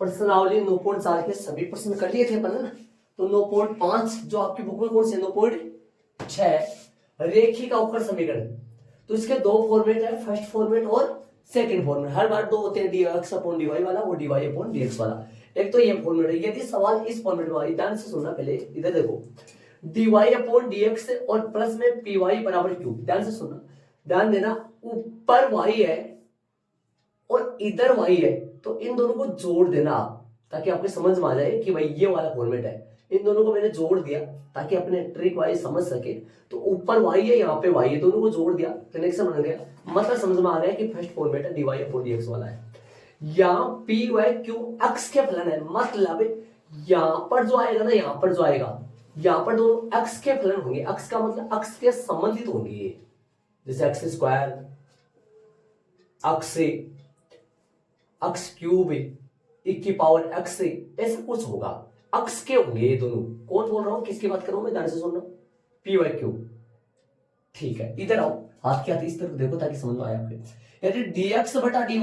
प्रश्नावली 9.4 के सभी प्रश्न कर लिए थे अपन ना। तो 9.5 जो आपकी बुक में कौन से 9.6 रेखिक अवकल समीकरण। तो इसके दो फॉर्मेट है, फर्स्ट फॉर्मेट और सेकंड फॉर्मेट। हर बार दो होते हैं, dx अपॉन dy वाला और dy अपॉन dx वाला। एक तो ये फॉर्मेट है। यदि सवाल इस फॉर्मेट में आए, ध्यान से सुनना, पहले इधर देखो dy अपॉन dx और प्लस में py बराबर q। ध्यान से सुनना, ध्यान देना, ऊपर y है और इधर y है, तो इन दोनों को जोड़ देना आप, ताकि आपको समझ में आ जाए कि भाई ये वाला फॉर्मेट है। इन दोनों को मैंने जोड़ दिया ताकि अपने ट्रिक वाइज समझ सके। तो ऊपर y है, यहाँ पे y है, दोनों को जोड़ दिया, कनेक्शन बन गया, मतलब समझ में आ गया कि फर्स्ट फॉर्मेट है dy अपॉन dx वाला है। यहाँ p y q अक्ष के फलन है, मतलब यहाँ पर जो आएगा ना, यहाँ पर जो आएगा, यहाँ पर दोनों अक्ष के फलन होंगे। अक्ष का मतलब अक्ष के संबंधित होंगे, जैसे अक्ष स्क्वायर, अक्ष अक्ष क्यूब, एक की पावर एक्स, ऐसा कुछ होगा, अक्ष के होंगे ये दोनों। कौन बोल रहा हूं, किसकी बात कर रहा हूं मैं, ध्यान से सुनना, पी वाई क्यू। ठीक है, इधर आओ, हाथ के हाथ इस तरफ देखो ताकि समझ में आए आपके। यदि dx बटा dy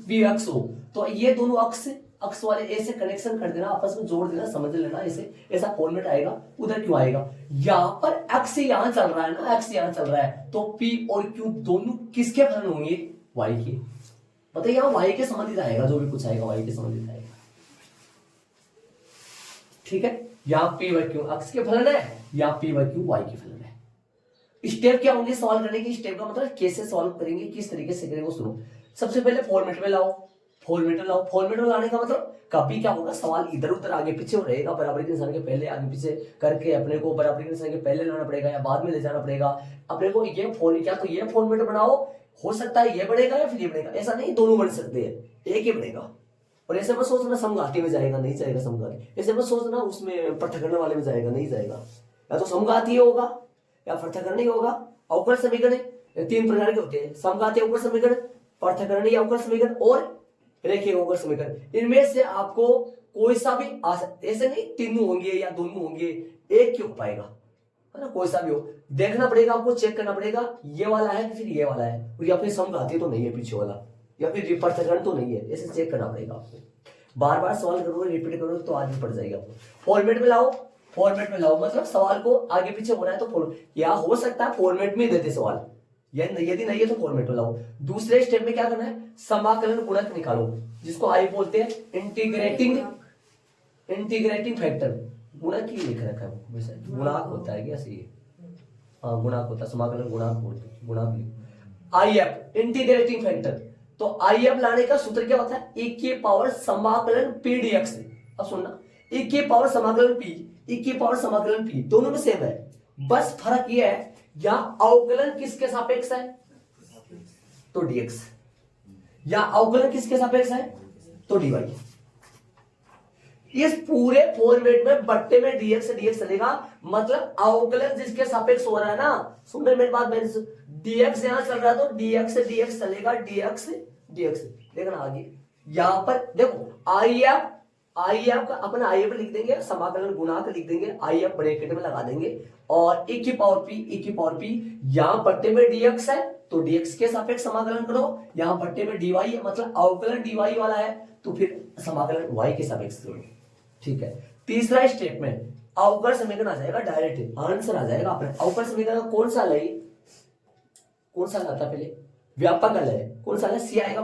bx हो, तो ये दोनों अक्ष वाले ऐसे कनेक्शन कर देना, आपस में जोड़ देना, समझ लेना, ऐसे ऐसा फॉर्मेट आएगा। उधर क्यों आएगा, यहाँ पर x यहाँ चल रहा है ना, x यहाँ चल रहा है, तो p और q दोनों किसके फलन होंगे, y के। मतलब यहाँ y के संबंधित आएगा, जो भी कुछ आएगा y के संबंधित आएगा। ठीक है, यहाँ p वाई क्यू अक्ष के फलन है, यहाँ p वाई क्यू y के फलन है। स्टेप क्या होंगे सॉल्व करने की, स्टेप का मतलब कैसे सॉल्व करेंगे, किस तरीके से करेंगे, सुनो। सबसे पहले फॉर्मेट में लाओ, फॉर्मेट में लाओ। फॉर्मेट में लाने का मतलब कभी क्या होगा, सवाल इधर उधर आगे पीछे हो रहेगा, बराबरी के निशान के पहले आगे पीछे करके अपने को बराबरी के निशान के पहले लाना पड़ेगा या बाद में ले जाना पड़ेगा अपने को। ये क्या तो ये फॉर्मेट बनाओ, हो सकता है ये बढ़ेगा या फिर ये बढ़ेगा, ऐसा नहीं दोनों बढ़ सकते हैं, एक ही बढ़ेगा। और ऐसे मत सोचना समघाती में जाएगा, नहीं जाएगा समघाती। ऐसे मत सोचना उसमें पृथक्करण वाले में जाएगा, नहीं जाएगा। या तो समघाती होगा या पृथक्करण होगा। अवकल समीकरण तीन प्रकार के होते हैं, समघाती अवकल समीकरण, पृथक्करणीय अवकल समीकरण और रेखीय अवकल समीकरण। इनमें से आपको कोई सा भी आ सकता, ऐसे नहीं तीनों होंगे या दोनों होंगे, एक क्यों पाएगा, है ना, कोई सा भी हो। देखना पड़ेगा आपको, चेक करना पड़ेगा ये वाला है फिर ये वाला है, या फिर समघाती तो नहीं है पीछे वाला, या फिर पृथक्करण तो नहीं है, ऐसे चेक करना पड़ेगा आपको। बार बार सवाल करोगे, रिपीट करोगे तो आदत पड़ जाएगा आपको। फॉर्मेट में लाओ, फॉर्मेट में लाओ मतलब सवाल को आगे पीछे होना है तो या हो सकता है फॉर्मेट में देते सवाल, यदि नहीं है तो फॉर्मेट में लाओ। दूसरे स्टेप में क्या करना है, समाकलन गुणक निकालो, जिसको आई बोलते हैं इंटीग्रेटिंग फैक्टर। गुणक ही लिख रखा है वैसे, गुणाक होता है क्या, सही है, हाँ गुणाक होता है, समाकलन गुणाक बोलते हैं, गुणाक। आई एफ इंटीग्रेटिंग फैक्टर, तो आई एफ लाने का सूत्र क्या होता है, e की पावर समाकलन पी डी एक्स। अब सुनना, e की पावर समाकलन p, e की पावर समाकलन p दोनों में सेम है, बस फर्क ये है यहाँ अवकलन किसके सापेक्ष है तो dx, या अवकलन किसके सापेक्ष है तो dy। इस पूरे फॉर्मेट में बट्टे में dx चलेगा, मतलब अवकलन जिसके सापेक्ष हो रहा है ना, सुन रहे मेरी बात, मैंने dx यहां चल रहा है तो dx चलेगा, dx देखना आगे। यहां पर देखो आई एफ का अपना आई एफ लिख देंगे, समाकलन गुणाक लिख देंगे, आई एफ ब्रैकेट में लगा देंगे, और e की पावर p, यहां पट्टे में dx है तो dx के सापेक्ष समाकलन करो, यहां पट्टे में dy है मतलब अवकलन dy वाला है तो फिर समाकलन y के सापेक्ष करो। ठीक है, तीसरा स्टेप में अवकल समीकरण आ जाएगा, डायरेक्ट आंसर आ जाएगा अपने। अवकल समीकरण कौन सा है, कौन सा आता पहले, व्यापक हल है, कौन सा है, सी आएगा,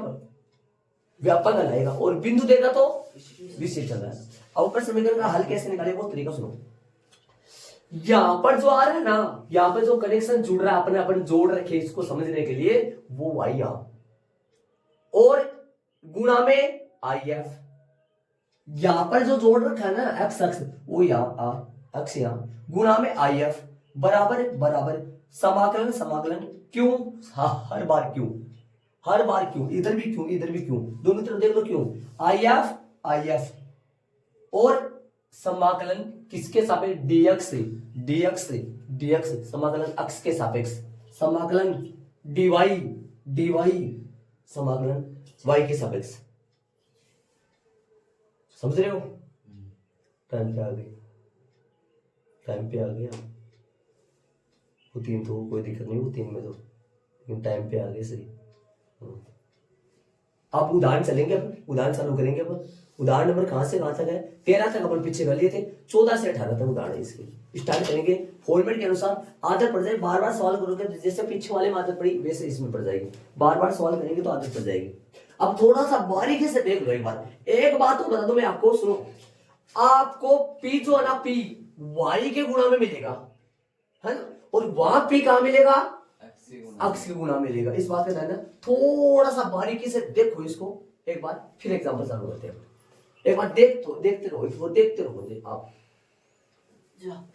व्यापक हल आएगा, और बिंदु देगा तो विशेष चल रहा है। अवकल समीकरण का हल कैसे निकाले वो तरीका सुनो। यहां पर जो आ रहा है ना, यहां पर जो कनेक्शन जुड़ रहा है, अपन जोड़ रखे इसको समझने के लिए, वो वाई यहां और गुणा में आई एफ, यहां पर जो जोड़ रखा है ना एक्स अक्ष, वो यहां अक्ष यहां, गुणा में आई एफ बराबर समाकलन क्यों, हर बार क्यों, इधर भी क्यों, दोनों तरफ देख लो क्यों, आई एफ और समाकलन किसके सापेक्ष, dx से समाकलन अक्ष के सापेक्ष, समाकलन dy समाकलन y के सापेक्ष। समझ रहे हो, टाइम पे आ गया, वो तीन तो कोई दिक्कत नहीं, वो तीन में तो, लेकिन टाइम पे आ गए सही। आप उदाहरण चलेंगे, अपन उदाहरण चालू करेंगे अपन। उदाहरण नंबर कहां से कहां तक है? 13 तक अपन पीछे कर लिए थे, 14 से 18 तक उदाहरण इसके स्टार्ट करेंगे। फॉर्मेट के अनुसार आदत पड़ जाए, बार बार सवाल करोगे तो जैसे पीछे वाले में आदत पड़ी वैसे इसमें पड़ जाएगी, बार बार सवाल करेंगे तो आदत पड़ जाएगी। अब थोड़ा सा बारीकी से देख लो एक बात तो बता दो मैं आपको, सुनो, आपको पी जो है ना, पी वाई के गुणा में मिलेगा, है ना, और वहां पी कहां मिलेगा? अक्स के गुणा मिलेगा। इस बात का ध्यान है, थोड़ा सा बारीकी से देखो इसको एक बार, फिर एग्जांपल चालू करते हैं। एक बार देखते रहो आप।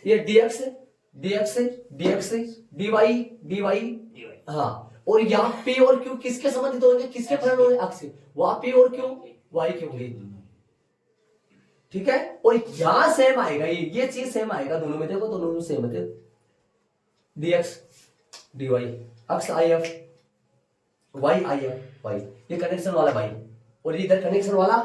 ये dx है, dx है, dx है, dy, हाँ, और यहाँ p और q किसके संबंधित होंगे, किसके फलन होंगे? अक्स के। वहां p और q y के होंगे, ठीक है। और यहां सेम आएगा, ये चीज सेम आएगा दोनों में, देखो दोनों में सेम है, dx dy, अक्स if, y if, y, ये कनेक्शन वाला भाई, और इधर कनेक्शन वाला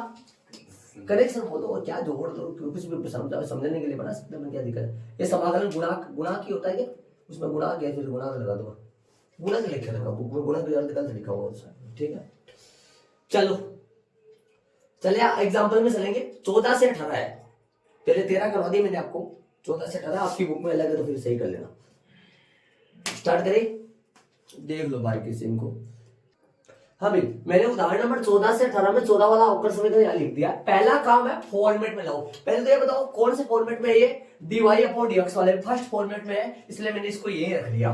कनेक्शन बोलो, और क्या जोड़ दो, कुछ भी समझने के लिए बना सकते हैं, क्या दिक्कत है? ये समाकलन गुणा की होता है क्या? उसमें गुणा क्या, फिर गुणा लगा दो, गुणा के लिखे रखा बुक में, गुणा गलत लिखा हुआ उसमें, ठीक है। चलो चलिए एग्जांपल में चलेंगे। 14 से 18 है, पहले 13 करवा दिया मैंने आपको, 14 से 18 आपकी बुक में अलग है तो फिर सही कर लेना। स्टार्ट करें, देख लो बारीकी से इनको। हाँ भाई, मैंने उदाहरण नंबर 14 से 18 में 14 वाला अवकल समीकरण यहाँ लिख दिया। पहला काम है फॉर्मेट में लाओ। पहले तो ये बताओ कौन से फॉर्मेट में है ये? dy/dx वाले फर्स्ट फॉर्मेट में है, इसलिए मैंने इसको यही रख लिया,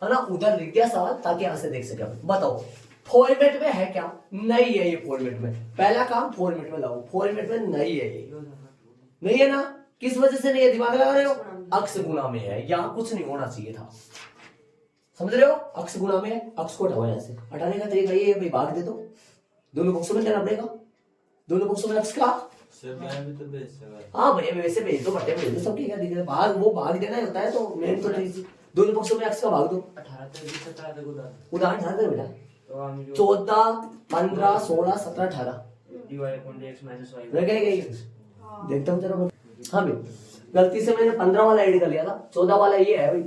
है ना, उधर लिख दिया सवाल ताकि यहां से देख सके। बताओ फॉर्मेट में है क्या? नहीं है ये फॉर्मेट में। पहला काम फॉर्मेट में लाओ, फॉर्मेट में नहीं है ये, नहीं है ना। किस वजह से नहीं है? दिमाग लगा रहे हो, अक्स गुणा में है, यहाँ कुछ नहीं होना चाहिए था, समझ रहे हो? अक्स गुणा में है, अक्स को हटाओ यहाँ से। हटाने का तरीका ये है भाई, भाग दे दो, दोनों बॉक्सों में क्या पड़ेगा, दोनों बॉक्सों में अक्स का, हाँ भैया वैसे भेज दो, बटे भेज दो, सबकी क्या दिक्कत है? भाग वो भाग देना होता है, तो मेन तो दोनों बॉक्सों में अक्स का भाग दो। 18 तक उदाहरण 18 तक बेटा, 14 15 16 17 18 देखता हूँ तेरा। हाँ भाई गलती से मैंने 15 वाला ऐड कर लिया था, 14 वाला ये है भाई,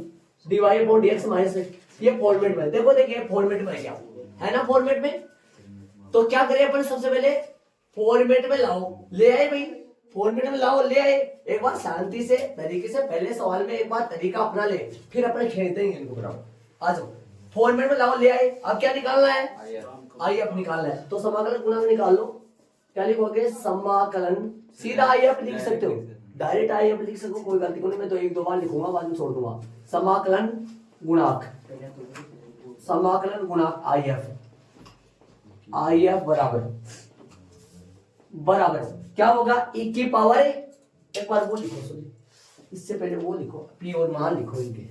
dy/dx माइनस, ये फॉर्मेट में देखो, देखिए फॉर्मेट में क्या है ना, फॉर्मेट में। तो क्या करें अपन, सबसे पहले फॉर्मेट में लाओ, ले आए भाई, फॉर्मेट में लाओ, ले आए। एक बार शांति से तरीके से पहले सवाल में एक बार तरीका अपना ले, फिर अपने खेलते हैं इनको बनाओ। आ जाओ फॉर्मेट में लाओ, ले आए। अब क्या निकालना है? IF निकालना है, तो समाकलन गुणा में निकाल लो। क्या लिखोगे? समाकलन, सीधा IF लिख सकते हो, डायरेक्ट IF लिख सकते हो, कोई गलती नहीं, मैं तो एक दो बार लिखूंगा बाद में छोड़ दूंगा। समाकलन गुणाक, समाकलन गुणाक IF बराबर क्या होगा? e की पावर, एक बार वो लिखो, सॉरी इससे पहले वो लिखो, p और मान लिखो इनके,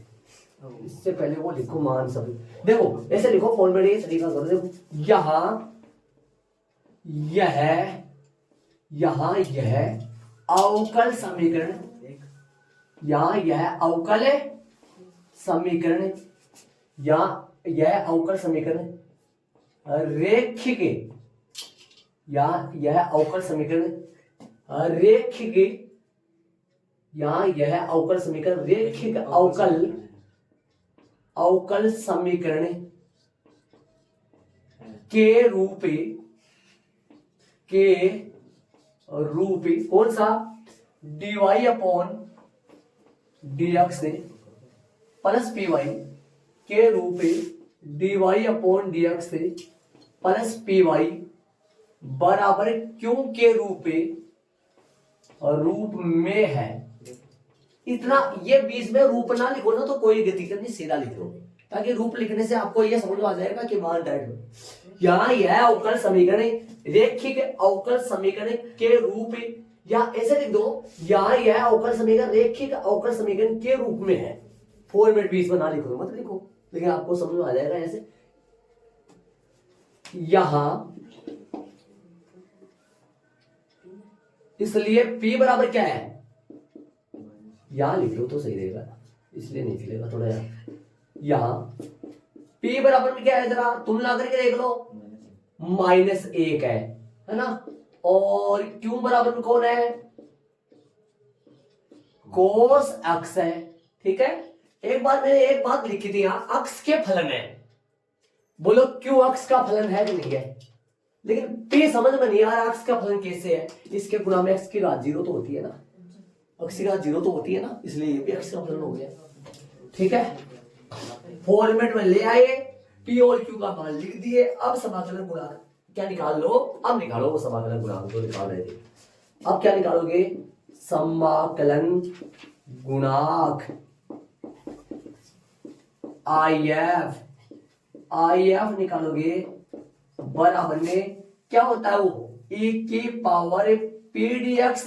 इससे पहले वो लिखो मान सभी। देखो ऐसे लिखो, फॉर्मेट ये तरीका करो, देखो यह अवकल समीकरण, यहाँ यह अवकल समीकरण, यह अवकल समीकरण रेखिक, यह अवकल समीकरण रेखिक, यहाँ यह अवकल समीकरण रेखिक अवकल समीकरण के रूप कौन सा? dy/dx प्लस py के रूप dy/dx प्लस py बराबर क्यों के रूप में है। इतना, ये बीच में रूप ना लिखो ना तो कोई दिक्कत नहीं, सीधा लिख दो, ताकि रूप लिखने से आपको ये समझ में आ जाएगा कि मान डायरेक्ट। यहाँ यह अवकल समीकरण रेखिक अवकल समीकरण के रूप, या ऐसे लिख दो, यहाँ यह अवकल समीकरण रेखिक अवकल समीकरण के रूप में है। फॉर्मेट बीच में ना लिखो, मत लिखो, लेकिन आपको समझ में आ जाएगा ऐसे। यहां इसलिए p बराबर क्या है, यहां लिख लो तो सही रहेगा, इसलिए नहीं चलेगा थोड़ा यहां p बराबर में क्या है, जरा तुलना करके देख लो, -1 है ना। और q बराबर में कौन है? cos x है, ठीक है। एक बार मैंने एक बात लिखी थी, यहां अक्ष के फलन है, बोलो q अक्ष का फलन है कि नहीं है? लेकिन p समझ में नहीं आ रहा x का फलन कैसे है। इसके गुणा में x की घात 0 तो होती है ना, x की घात 0 तो होती है ना, इसलिए ये भी x का फलन हो गया। ठीक है, फॉर्मेट में ले आए, p और q का मान लिख दिए। अब समाकलन गुणांक क्या निकाल लो, अब निकालो वो समाकलन गुणांक जो निकाल रहे थे। अब क्या निकालोगे, समाकलन गुणांक IF निकालोगे, बराबर में क्या होता है वो e की power p dx,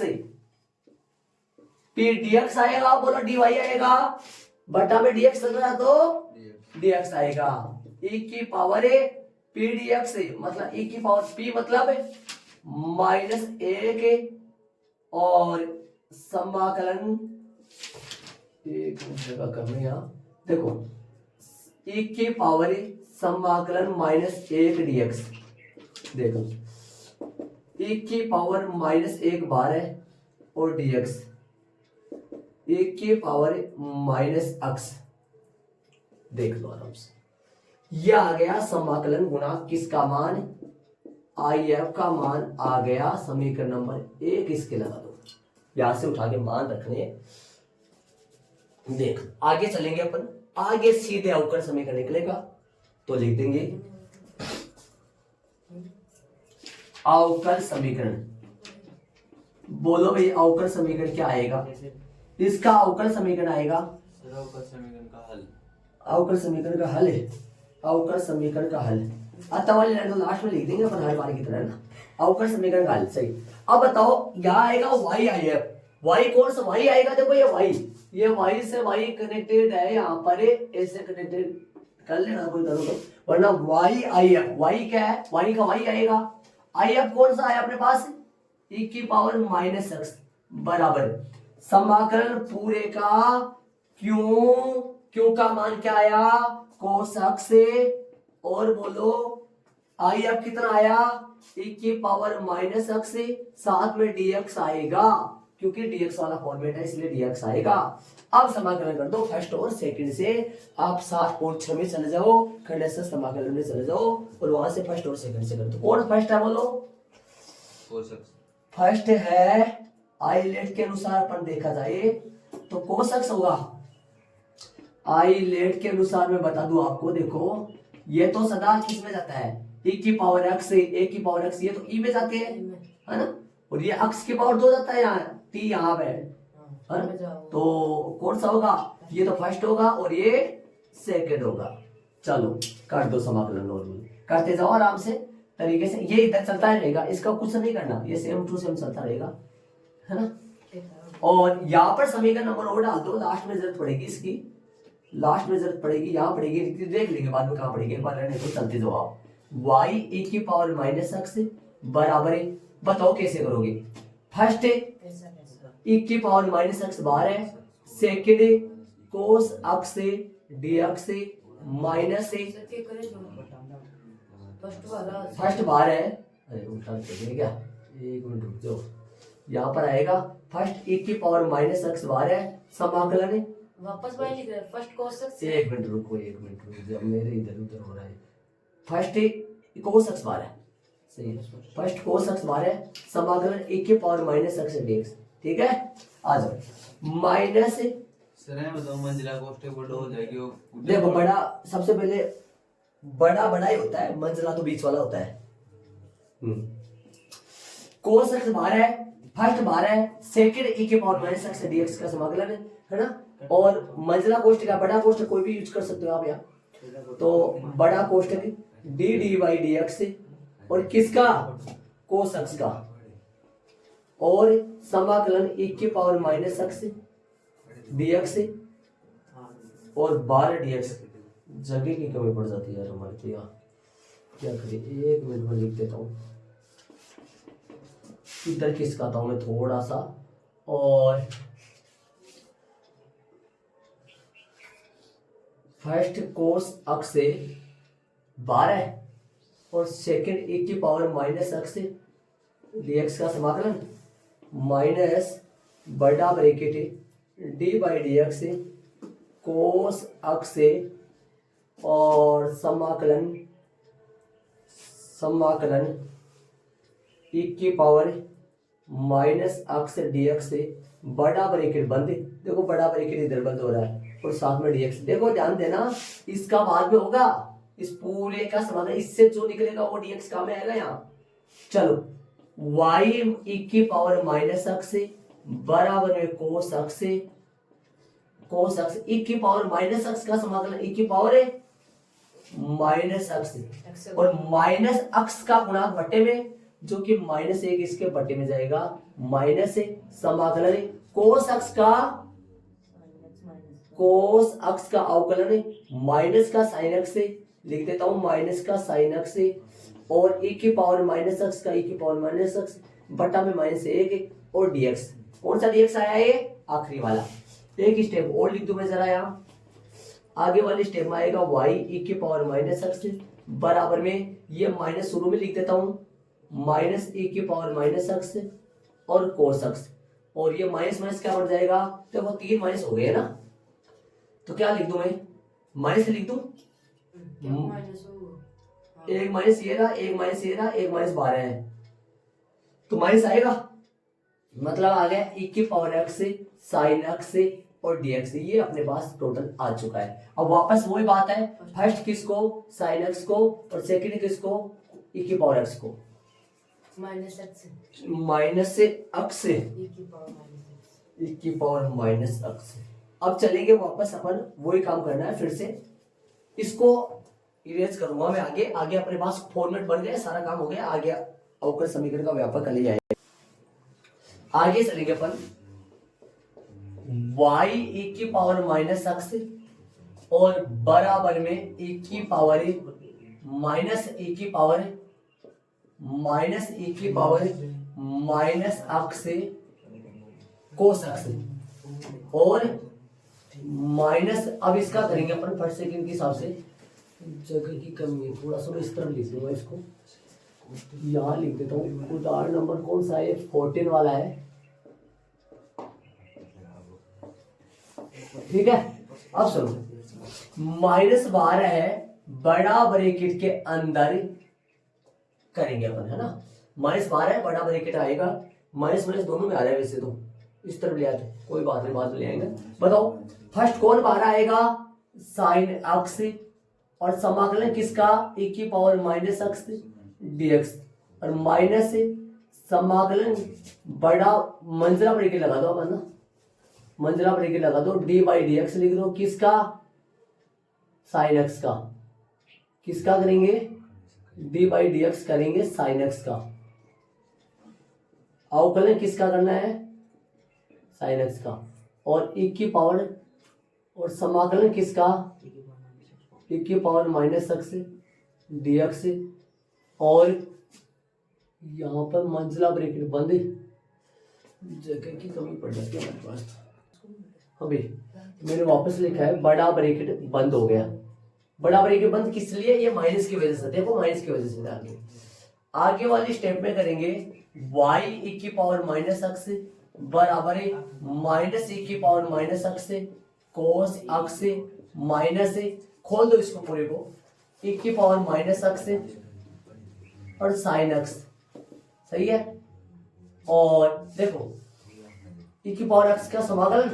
p dx आएगा, बोलो dy आएगा, बटा में dx चल रहा तो dx आएगा। e की पावर p dx मतलब e की पावर p मतलब -1 और समाकलन एक जगह करने यहाँ देखो, e की पावर समाकलन -1 dx, देखो e की पावर -1 बार है और dx e की पावर -x, देख लो आराम से। यह आ गया समाकलन गुणांक, किसका मान, IF का मान आ गया। समीकरण नंबर 1 इसके लगा दो, यहां से उठा के मान रखने। देख आगे चलेंगे अपन, आगे सीधे अवकल समीकरण निकलेगा तो लिख देंगे अवकल समीकरण। बोलो भाई अवकल समीकरण क्या आएगा, इसका अवकल समीकरण आएगा, अवकल समीकरण का हल, अवकल समीकरण का हल है, अवकल समीकरण का हल अतः वाली लाइन तो लास्ट में लिख देंगे अपन हर बार की तरह ना, अवकल समीकरण का हल। सही, अब बताओ यहाँ आएगा YIF, y कौन सा y आएगा, देखो ये y से y कनेक्टेड है, यहाँ पर ऐसे कनेक्टेड कर लेना कोई करो तो, वरना YIF, y क्या है, y का y आएगा। IF कौन सा है अपने पास, e की पावर -x बराबर समाकलन पूरे का क्यों का मान क्या आया, cos x से, और बोलो IF कितना आया, e की पावर -x से, साथ में dx आएगा, क्योंकि dx वाला फॉर्मेट है इसलिए dx आएगा। अब समाकलन कर दो फर्स्ट और सेकंड से, आप 7 और 6 में चले जाओ, खंड से समाकलन में चले जाओ और वहां से फर्स्ट और सेकंड से कर दो। कौन फर्स्ट है बोलो, फर्स्ट है आइलेट के अनुसार अपन देखा जाए तो cos x होगा। आइलेट के अनुसार मैं बता दूं आपको, देखो ये तो सदा किस में जाता है, e की पावर x से, a की पावर x, ये तो e में जाते हैं है ना, और ये x की पावर 2 जाता है, यहाँ t यहाँ पे है ना, तो कौन सा होगा, ये तो फर्स्ट होगा और ये सेकंड होगा। चलो कर दो समाकलन, नॉर्मल करते जाओ आराम से तरीके से, ये इधर चलता रहेगा, इसका कुछ नहीं करना, ये सेम टू सेम चलता रहेगा है ना। और यहाँ पर समीकरण नंबर और डाल दो, लास्ट में जरूरत पड़ेगी इसकी, लास्ट में जरूरत पड़ेगी, यहाँ पड़ेगी, देख लेंगे बाद में कहाँ पड़ेगी, एक बार रहने तो चलते जाओ आप। y e की पावर -x बराबर है, बताओ कैसे करोगे, फर्स्ट e की पावर -x बार है, second cos x dx minus है, फर्स्ट बार है, अरे उल्टा कर क्या, एक मिनट रुक जाओ, यहाँ पर आएगा फर्स्ट e की पावर -x बार है, समाकलन वापस बाय लिख रहे हैं, फर्स्ट cos x, एक मिनट रुको जाओ, मेरे इधर उधर हो रहा है, फर्स्ट cos x बार है, सही, फर्स्ट cos x बार है, समाकलन e की पावर -x dx, ठीक है। आ जाओ माइनस, सर है बताओ मंजिला कोष्ठक बड़ा हो जाएगी वो, देखो बड़ा सबसे पहले बड़ा ही होता है, मंजिला तो बीच वाला होता है। cos x बार है, फर्स्ट बार है, सेकंड e की पावर -x dx का समाकलन है ना, और मंजिला कोष्ठक का बड़ा कोष्ठक कोई भी यूज कर सकते हो आप यहाँ, तो बड़ा कोष्ठक d dy dx और किसका, cos x का, और समाकलन e की पावर -x dx और 12 dx। जगह की कमी पड़ जाती है यार हमारे को, यहाँ क्या करें, एक मिनट में लिख देता हूँ, इधर खिसकाता हूँ मैं थोड़ा सा, और फर्स्ट cos x से 12 और सेकंड e की पावर -x dx का समाकलन माइनस बड़ा bracket d by dx cos x से, और समाकलन e की पावर माइनस अक्स dx से बड़ा ब्रैकेट बंद, देखो बड़ा ब्रैकेट इधर बंद हो रहा है और साथ में dx, देखो ध्यान देना इसका बाद में होगा, इस पूरे का समाधान इससे जो निकलेगा वो dx काम में आएगा यहाँ। चलो y e की पावर माइनस अक्स से बराबर में कोस अक्स से, कोस अक्स e की पावर माइनस अक्स का समाकलन e की पावर है माइनस अक्स और माइनस अक्स का गुणांक बट्टे में, जो कि माइनस एक इसके बट्टे में जाएगा, माइनस से समाकलन है कोस अक्स का अवकलन है माइनस का साइन अक्स से, लिख देता हूं माइनस का साइन अक्स से, और e की पावर माइनस अक्स का e की पावर माइनस अक्स बटा में माइनस एक है, और dx, कौन सा dx आया ये आखिरी वाला। एक स्टेप और लिख दूं मैं जरा यहाँ, आगे वाले स्टेप में आएगा y e की पावर माइनस अक्स बराबर में, ये माइनस शुरू में लिख देता हूं माइनस e की पावर माइनस अक्स और कोस अक्स, और ये माइनस माइनस क्या बन जाएगा, तो वो तीन माइनस हो गए ना, तो क्या लिख दूं मैं, माइनस लिख दूं, एक माइनस ये रहा, एक माइनस ये रहा, एक माइनस 12 है, तो माइनस आएगा, मतलब आ गया e की पावर x से साइन x से और dx से, ये अपने पास टोटल आ चुका है। अब वापस वही बात है, फर्स्ट किसको साइन x को और सेकंड किसको e की पावर x को, माइनस से x से e की पावर माइनस x। अब चलेंगे वापस, अपन वही काम करना है, फिर से इसको इरेज करूंगा मैं, आगे आगे अपने पास फॉर्मेट बन गया, सारा काम हो गया, आगे अवकल समीकरण का व्यापक कर लिया है। आगे चलेंगे अपन, y e की पावर माइनस अक्स और बराबर में e की पावर माइनस e की पावर माइनस e की पावर माइनस अक्स कोस अक्स और माइनस, अब इसका करेंगे अपन फर्स्ट सेकंड के हिसाब से, जगह की कमी है थोड़ा सा, इस तरह लिख दूंगा इसको, यहाँ लिख देता हूँ, उदाहरण नंबर कौन सा है 14 वाला है, ठीक है। अब सुनो, माइनस 12 है बड़ा ब्रैकेट के अंदर करेंगे अपन, है ना, माइनस 12 है बड़ा ब्रैकेट आएगा, माइनस माइनस दोनों में आ रहा है वैसे तो, इस तरफ ले आते कोई बात नहीं, बाद में ले आएंगे। बताओ फर्स्ट कौन बाहर आएगा, साइन अक्स और समाकलन किसका e की पावर माइनस अक्स dx और माइनस से समाकलन बड़ा मंजिला ब्रैकेट लगा दो अपन ना, मंजिला ब्रैकेट लगा दो, d बाई डी एक्स लिख दो, किसका साइन एक्स का, किसका करेंगे d बाई डी एक्स करेंगे साइन एक्स का, अवकलन किसका करना है साइन एक्स का, और e की पावर और समाकलन किसका e की पावर माइनस एक्स dx, और यहाँ पर मंजिला ब्रैकेट बंद, जगह की कमी पड़ जाती है हमारे पास। अभी मैंने वापस लिखा है बड़ा ब्रैकेट बंद हो गया, बड़ा ब्रैकेट बंद किस लिए, ये माइनस की वजह से, देखो माइनस की वजह से। आगे वाले स्टेप में करेंगे y e की पावर माइनस अक्स बराबर है माइनस e की पावर माइनस अक्स कोस अक्स माइनस, खोल दो इसको पूरे को, e की पावर माइनस अक्स और साइन अक्स, सही है। और देखो e की पावर अक्स का समाकलन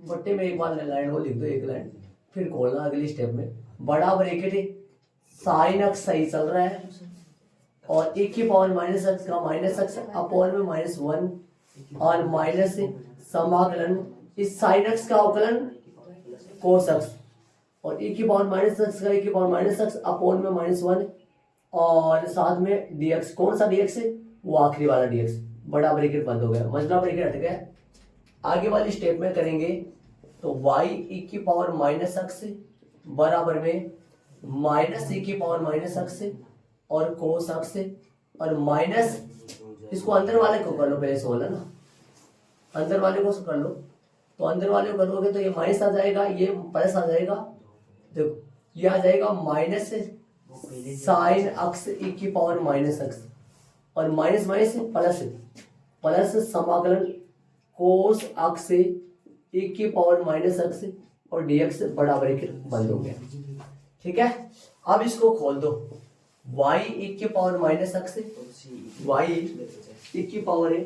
बट्टे में एक बार लाइन वो लिख दो, एक लाइन, फिर खोलना अगली स्टेप में, बड़ा ब्रैकेट है साइन अक्स सही चल रहा है और e की पावर माइनस अक्स का माइनस अक्स अपॉन में माइनस 1 और माइनस समाकलन इस साइन अक्स का अवकलन कोस अक्स और e की पावर माइनस अक्स का e की पावर माइनस अक्स अपॉन में माइनस 1 और साथ में dx, कौन सा dx है वो आखिरी वाला dx, बड़ा ब्रैकेट बंद हो गया, मंझला ब्रैकेट हट गया। आगे वाली स्टेप में करेंगे तो y e की पावर माइनस अक्स बराबर में माइनस e की पावर माइनस अक्स और कोस अक्स और माइनस, इसको अंदर वाले को कर लो पहले से बोला ना, अंदर वाले को कर लो, तो अंदर वाले को करोगे तो ये माइनस आ जाएगा, ये प्लस आ जाएगा, देखो ये आ जाएगा माइनस साइन अक्स e की पावर माइनस अक्स और माइनस माइनस प्लस प्लस समाकलन कोस अक्स e की पावर माइनस अक्स और dx बड़ा ब्रैकेट बंद हो गया, ठीक है। अब इसको खोल दो, y e की power minus x y e की पावर है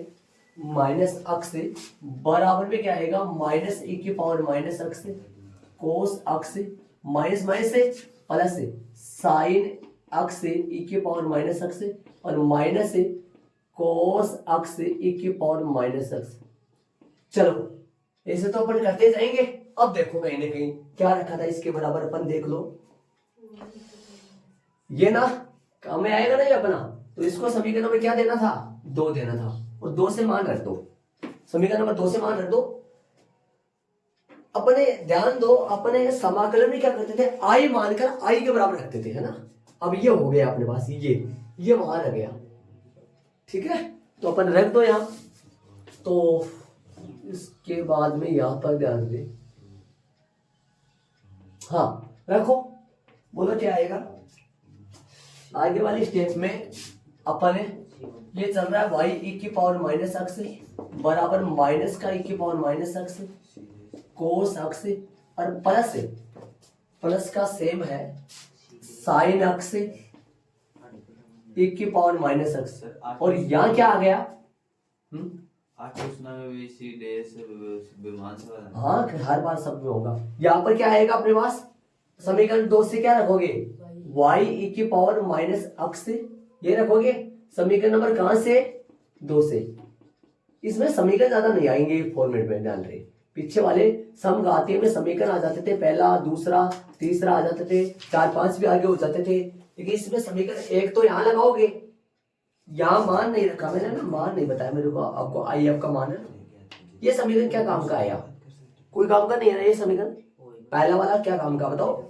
माइनस x बराबर में क्या आएगा माइनस e की पावर माइनस x कोस x माइनस माइनस से प्लस से साइन x e की पावर माइनस x और माइनस से कोस x e की पावर माइनस x। चलो ऐसे तो अपन करते जाएंगे। अब देखो कहीं ना कहीं क्या रखा था इसके बराबर, अपन देख लो ये ना काम में आएगा ना ये अपना, तो इसको समीकरण नंबर क्या देना था 2 देना था और 2 से मान रख दो, समीकरण नंबर 2 से मान रख दो। अपने ध्यान दो अपने समाकलन में क्या करते थे आई मानकर आई के बराबर रखते थे, है ना। अब ये हो गया अपने पास, ये वहां रह गया, ठीक है। तो अपन रख दो यहां, तो इसके बाद में यहां पर ध्यान दे, हाँ रखो, बोलो क्या आएगा। आगे वाली स्टेप में अपन ये चल रहा है वाई ई की पावर माइनस एक्स बराबर माइनस का ई की power minus x cos x और प्लस का सेम है साइन एक्स ई की पावर माइनस एक्स। और यहाँ क्या आ गया हाँ हर बार सब में होगा। यहाँ पर क्या आएगा अपने पास समीकरण 2 से क्या रखोगे y e की पावर माइनस एक्स ये रखोगे। समीकरण नंबर कहां से 2 से। इसमें समीकरण ज्यादा नहीं आएंगे फॉर्मेट में, ध्यान रहे पीछे वाले सम घातीय में समीकरण आ जाते थे, पहला दूसरा तीसरा आ जाते थे, 4 5 भी आगे हो जाते थे। लेकिन इसमें समीकरण एक तो यहाँ लगाओगे, यहाँ मान नहीं रखा मैंने ना, मान नहीं बताया मेरे को आपको आई एफ का मान है। ये समीकरण क्या काम का आया, कोई काम का नहीं है ना ये समीकरण, पहला वाला क्या काम का बताओ।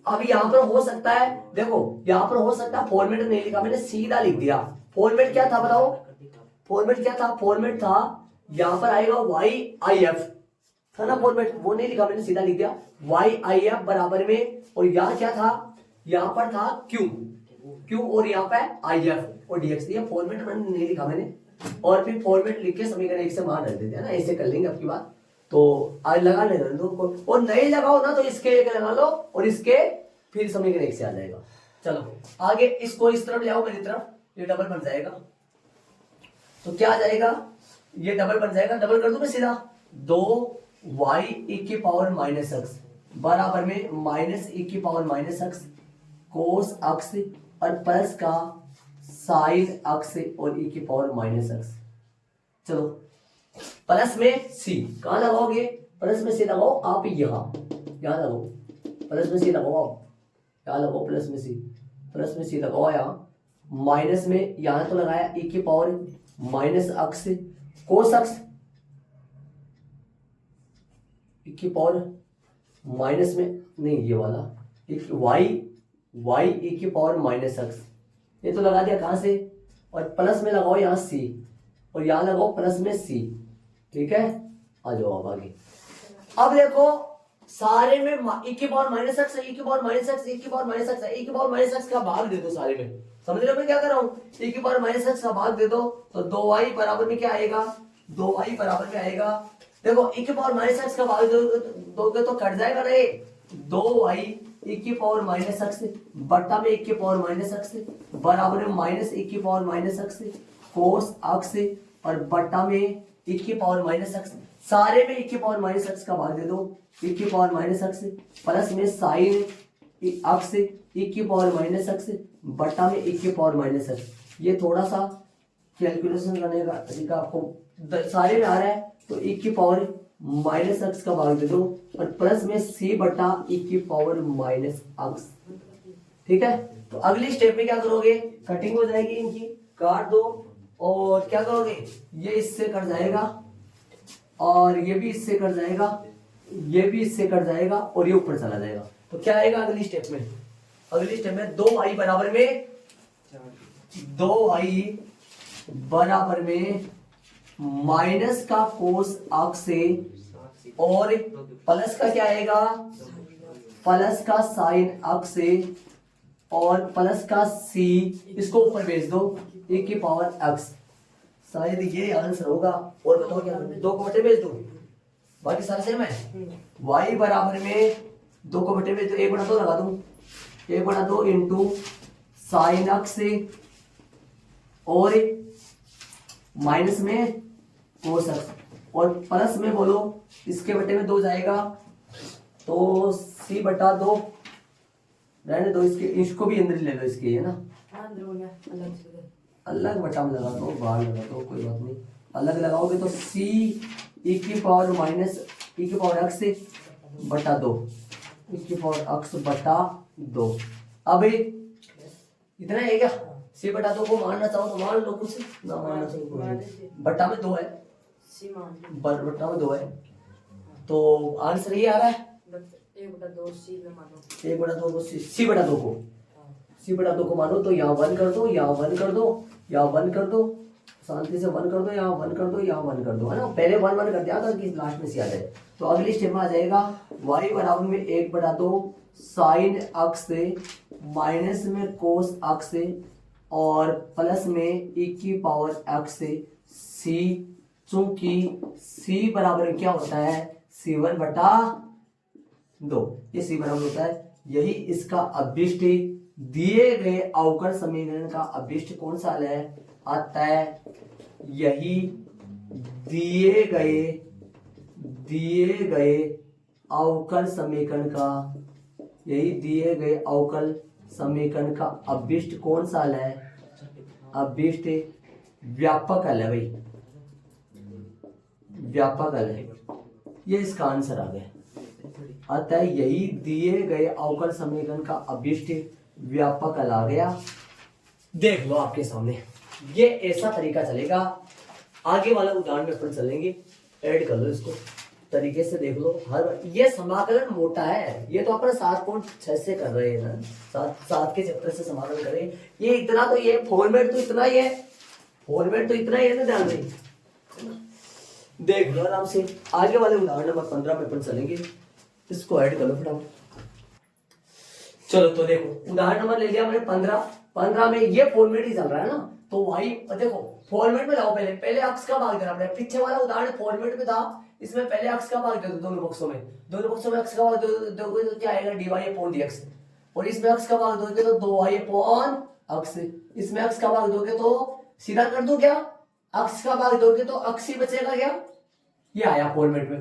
अब यहाँ पर हो सकता है, देखो यहाँ पर हो सकता है फॉर्मेट नहीं लिखा मैंने, सीधा लिख दिया। फॉर्मेट क्या था बताओ, फॉर्मेट क्या था, फॉर्मेट था यहाँ पर आएगा वाई आई एफ था ना फॉर्मेट, वो नहीं लिखा मैंने, सीधा लिख दिया वाई आई एफ बराबर में। और यहाँ क्या था, यहाँ पर था क्यू और यहाँ पे आई एफ और डीएक्स। ये फॉर्मेट मैंने नहीं लिखा मैंने, और फिर फॉर्मेट लिख के समीकरण एक से मान रख देते हैं ना, ऐसे कर लेंगे आपकी बात। तो आज लगा ले दो और नहीं लगाओ ना तो इसके एक लगा लो और इसके फिर समीकरण एक से आ जाएगा। चलो आगे इसको इस तरफ ले आओ मेरी तरफ, ये डबल बन जाएगा। तो क्या आ जाएगा, ये डबल बन जाएगा, डबल कर दूं मैं सीधा, 2y e की पावर माइनस एक्स बराबर में माइनस e की power minus x cos x और प्लस का साइन एक्स और e की पावर माइनस एक्स। चलो प्लस में c कहां लगाओगे, प्लस में c लगाओ आप, यहाँ लगाओ, प्लस में c लगाओ आप, यहाँ लगाओ प्लस में c लगाओ यहाँ, माइनस में यहाँ तो लगाया e की power minus x cos x e की पावर माइनस में नहीं, ये वाला y e की पावर माइनस एक्स, ये तो लगा दिया कहां से, और प्लस में लगाओ यहाँ c और यहाँ लगाओ प्लस में c, ठीक है। आ जाओ आप आगे। अब देखो सारे में e की पावर माइनस एक्स, e की पावर माइनस एक्स, e की पावर माइनस एक्स, e की पावर माइनस एक्स का भाग दे दो सारे में, समझ रहे हो मैं क्या कर रहा हूँ, e की पावर माइनस एक्स का भाग दे दो तो 2y बराबर में क्या आएगा, 2y बराबर में आएगा। देखो e की पावर माइनस एक्स का भाग दोगे तो कट जाएगा ना ये, 2y e की पावर माइनस एक्स बट्टा में e की पावर माइनस एक्स बराबर में माइनस e की power minus x cos x और बट्टा में e की पावर माइनस एक्स, सारे में e की पावर माइनस एक्स का भाग दे दो, e की पावर माइनस एक्स प्लस में साइन एक्स e की पावर माइनस एक्स बट्टा में e की पावर माइनस एक्स। ये थोड़ा सा कैलकुलेशन करने का तरीका आपको सारे में आ रहा है, तो e की पावर माइनस एक्स का भाग दे दो और प्लस में c बटा e की पावर माइनस एक्स, ठीक है। तो अगली स्टेप में क्या करोगे, कटिंग हो जाएगी इनकी, काट दो और क्या करोगे, ये इससे कट जाएगा और ये भी इससे कट जाएगा, ये भी इससे कट जाएगा और ये ऊपर चला जाएगा। तो क्या आएगा अगली स्टेप में, अगली स्टेप में 2y बराबर में 2y बराबर में माइनस का कोस एक्स और प्लस का क्या आएगा, प्लस का साइन एक्स और प्लस का c, इसको ऊपर भेज दो e की पावर x। शायद ये आंसर होगा। और बताओ क्या, 2 को बटे भेज दो, बाकी सारे सेम है। y बराबर में 2 को बटे भेज दो, 1/2 लगा दूं, 1/2 इंटू साइन अक्स से और माइनस में कोस अक्स और प्लस में बोलो इसके बटे में 2 जाएगा तो c बटा 2 रहने दो, इसके इसको भी अंदर ले लो इसके, है ना। हाँ, अंदर हो गया, अलग से कर। अलग बटा में लगा दो, बाहर लगा दो, कोई बात नहीं। अलग लगाओगे तो c e की पावर माइनस e की पावर x से बटा 2 e की पावर x बटा 2। अब इतना है क्या? c बटा 2 को मानना चाहो तो मान लो, कुछ ना मानना चाहो तो मान लीजिए। बटा में 2 है, सी मान लो। बटा में 2 है तो आंसर ये आ रहा है 1/2 सी में मानो। 1/2 को c बटा 2 को हाँ। c बटा 2 को मानो तो यहाँ 1 कर दो, यहाँ 1 कर दो, यहाँ 1 कर दो, शांति से 1 कर दो, यहाँ 1 कर दो, यहाँ 1 कर दो, है ना। पहले 1 1 कर दिया था कि लास्ट में सी आ जाए। तो अगली स्टेप में आ जाएगा y बराबर में 1/2 साइन अक्स से माइनस में कोस अक्स से और प्लस में e की पावर x से c, चूंकि c बराबर क्या होता है c1 बटा 2, ये c बराबर होता है। यही इसका अभिष्ट दिए गए अवकल समीकरण का अभिष्ट कौन सा है आता है, यही दिए गए अवकल समीकरण का, यही दिए गए अवकल समीकरण का अभिष्ट कौन सा है, अभिष्ट व्यापक हल है भाई, व्यापक हल है। ये इसका आंसर आ गया। अतः यही दिए गए अवकल समीकरण का अभिष्ट व्यापक हल आ गया। देख लो आपके सामने, ये ऐसा तरीका चलेगा। आगे वाला उदाहरण में अपन चलेंगे, ऐड कर लो इसको तरीके से, देख लो। हर ये समाकलन मोटा है, ये तो अपन 7.6 से कर रहे हैं ना, 7 के चैप्टर से समाकलन कर रहे हैं। ये इतना तो ये फॉर्मेट तो इतना ही है, फॉर्मेट तो इतना ही है ना, ध्यान दें, देख लो आराम से। आगे वाले उदाहरण नंबर 15 में अपन चलेंगे, इसको ऐड कर लो फटाफट। चलो तो देखो उदाहरण नंबर ले लिया मैंने 15 में ये फॉर्मेट ही चल रहा है ना, तो वही देखो फॉर्मेट में लाओ। पहले अक्स का भाग देना पड़ेगा। पीछे वाला उदाहरण फॉर्मेट में था, इसमें पहले अक्स का भाग दे दो, दोनों पक्षों में अक्स का भाग दोगे तो क्या आएगा dy अपॉन dx, और इसमें अक्स का भाग दोगे तो 2y अपॉन अक्स, इसमें अक्स का भाग दोगे तो सीधा कर दो क्या, अक्स का भाग दोगे तो अक्स ही बचेगा क्या, ये आया फॉर्मेट में।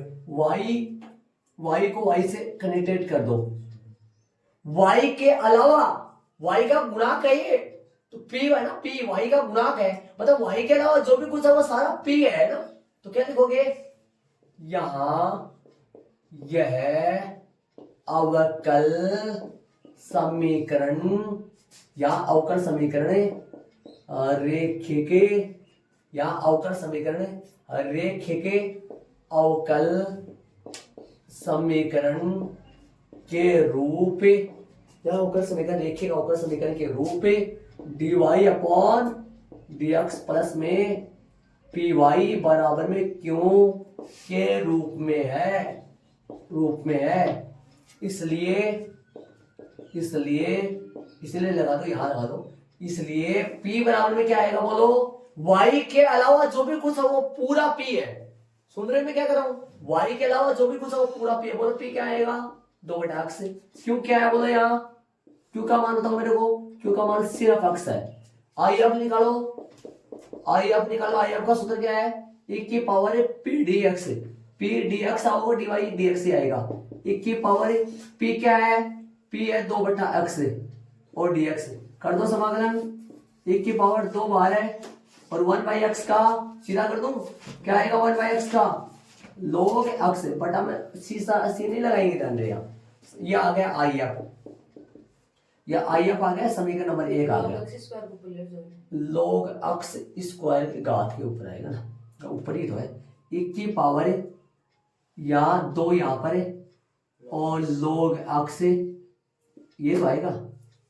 y को y से कनेक्टेड कर दो, y के अलावा y का गुणांक है ये, तो p है ना, p y का गुणांक है, मतलब y के अलावा जो भी कुछ है वो सारा p है ना। तो क्या लिखोगे, यहां यह अवकल समीकरण या अवकल समीकरण रेखिके या अवकल समीकरण रेखिके अवकल समीकरण के रूप या अवकल समीकरण रेखिक अवकल समीकरण के रूप dy अपॉन dx प्लस में py बराबर में क्यों के रूप में है। इसलिए लगा दो, यहां लगा दो। इसलिए p बराबर में क्या आएगा बोलो, y के अलावा जो भी कुछ है वो पूरा p है। सुन रहे मैं क्या कर रहा हूं, y के अलावा जो भी कुछ है वो पूरा p है। बोलो p क्या आएगा 2/x से। क्यों क्या है बोलो, यहाँ क्यों का मान बताओ मेरे को, क्यों का मान सिर्फ x है। आई एफ निकालो, आई एफ का सूत्र क्या है, e की पावर है p dx, p dx आओगे dy dx से आएगा। e की पावर p क्या है, p है 2/x और dx कर दो समाकलन, e की पावर 2 बाहर है और 1/x का सीधा कर दूं, क्या आएगा 1/x का log x बटा में सी नहीं लगाएंगे, ध्यान रहे। ये आ गया आई एफ, या आई एफ आ गया, समीकरण नंबर 1 आ गया। log x स्क्वायर के घात के ऊपर आएगा ना, ऊपर ही तो है। 1 की पावर या 2 यहाँ पर है और log x ये तो आएगा,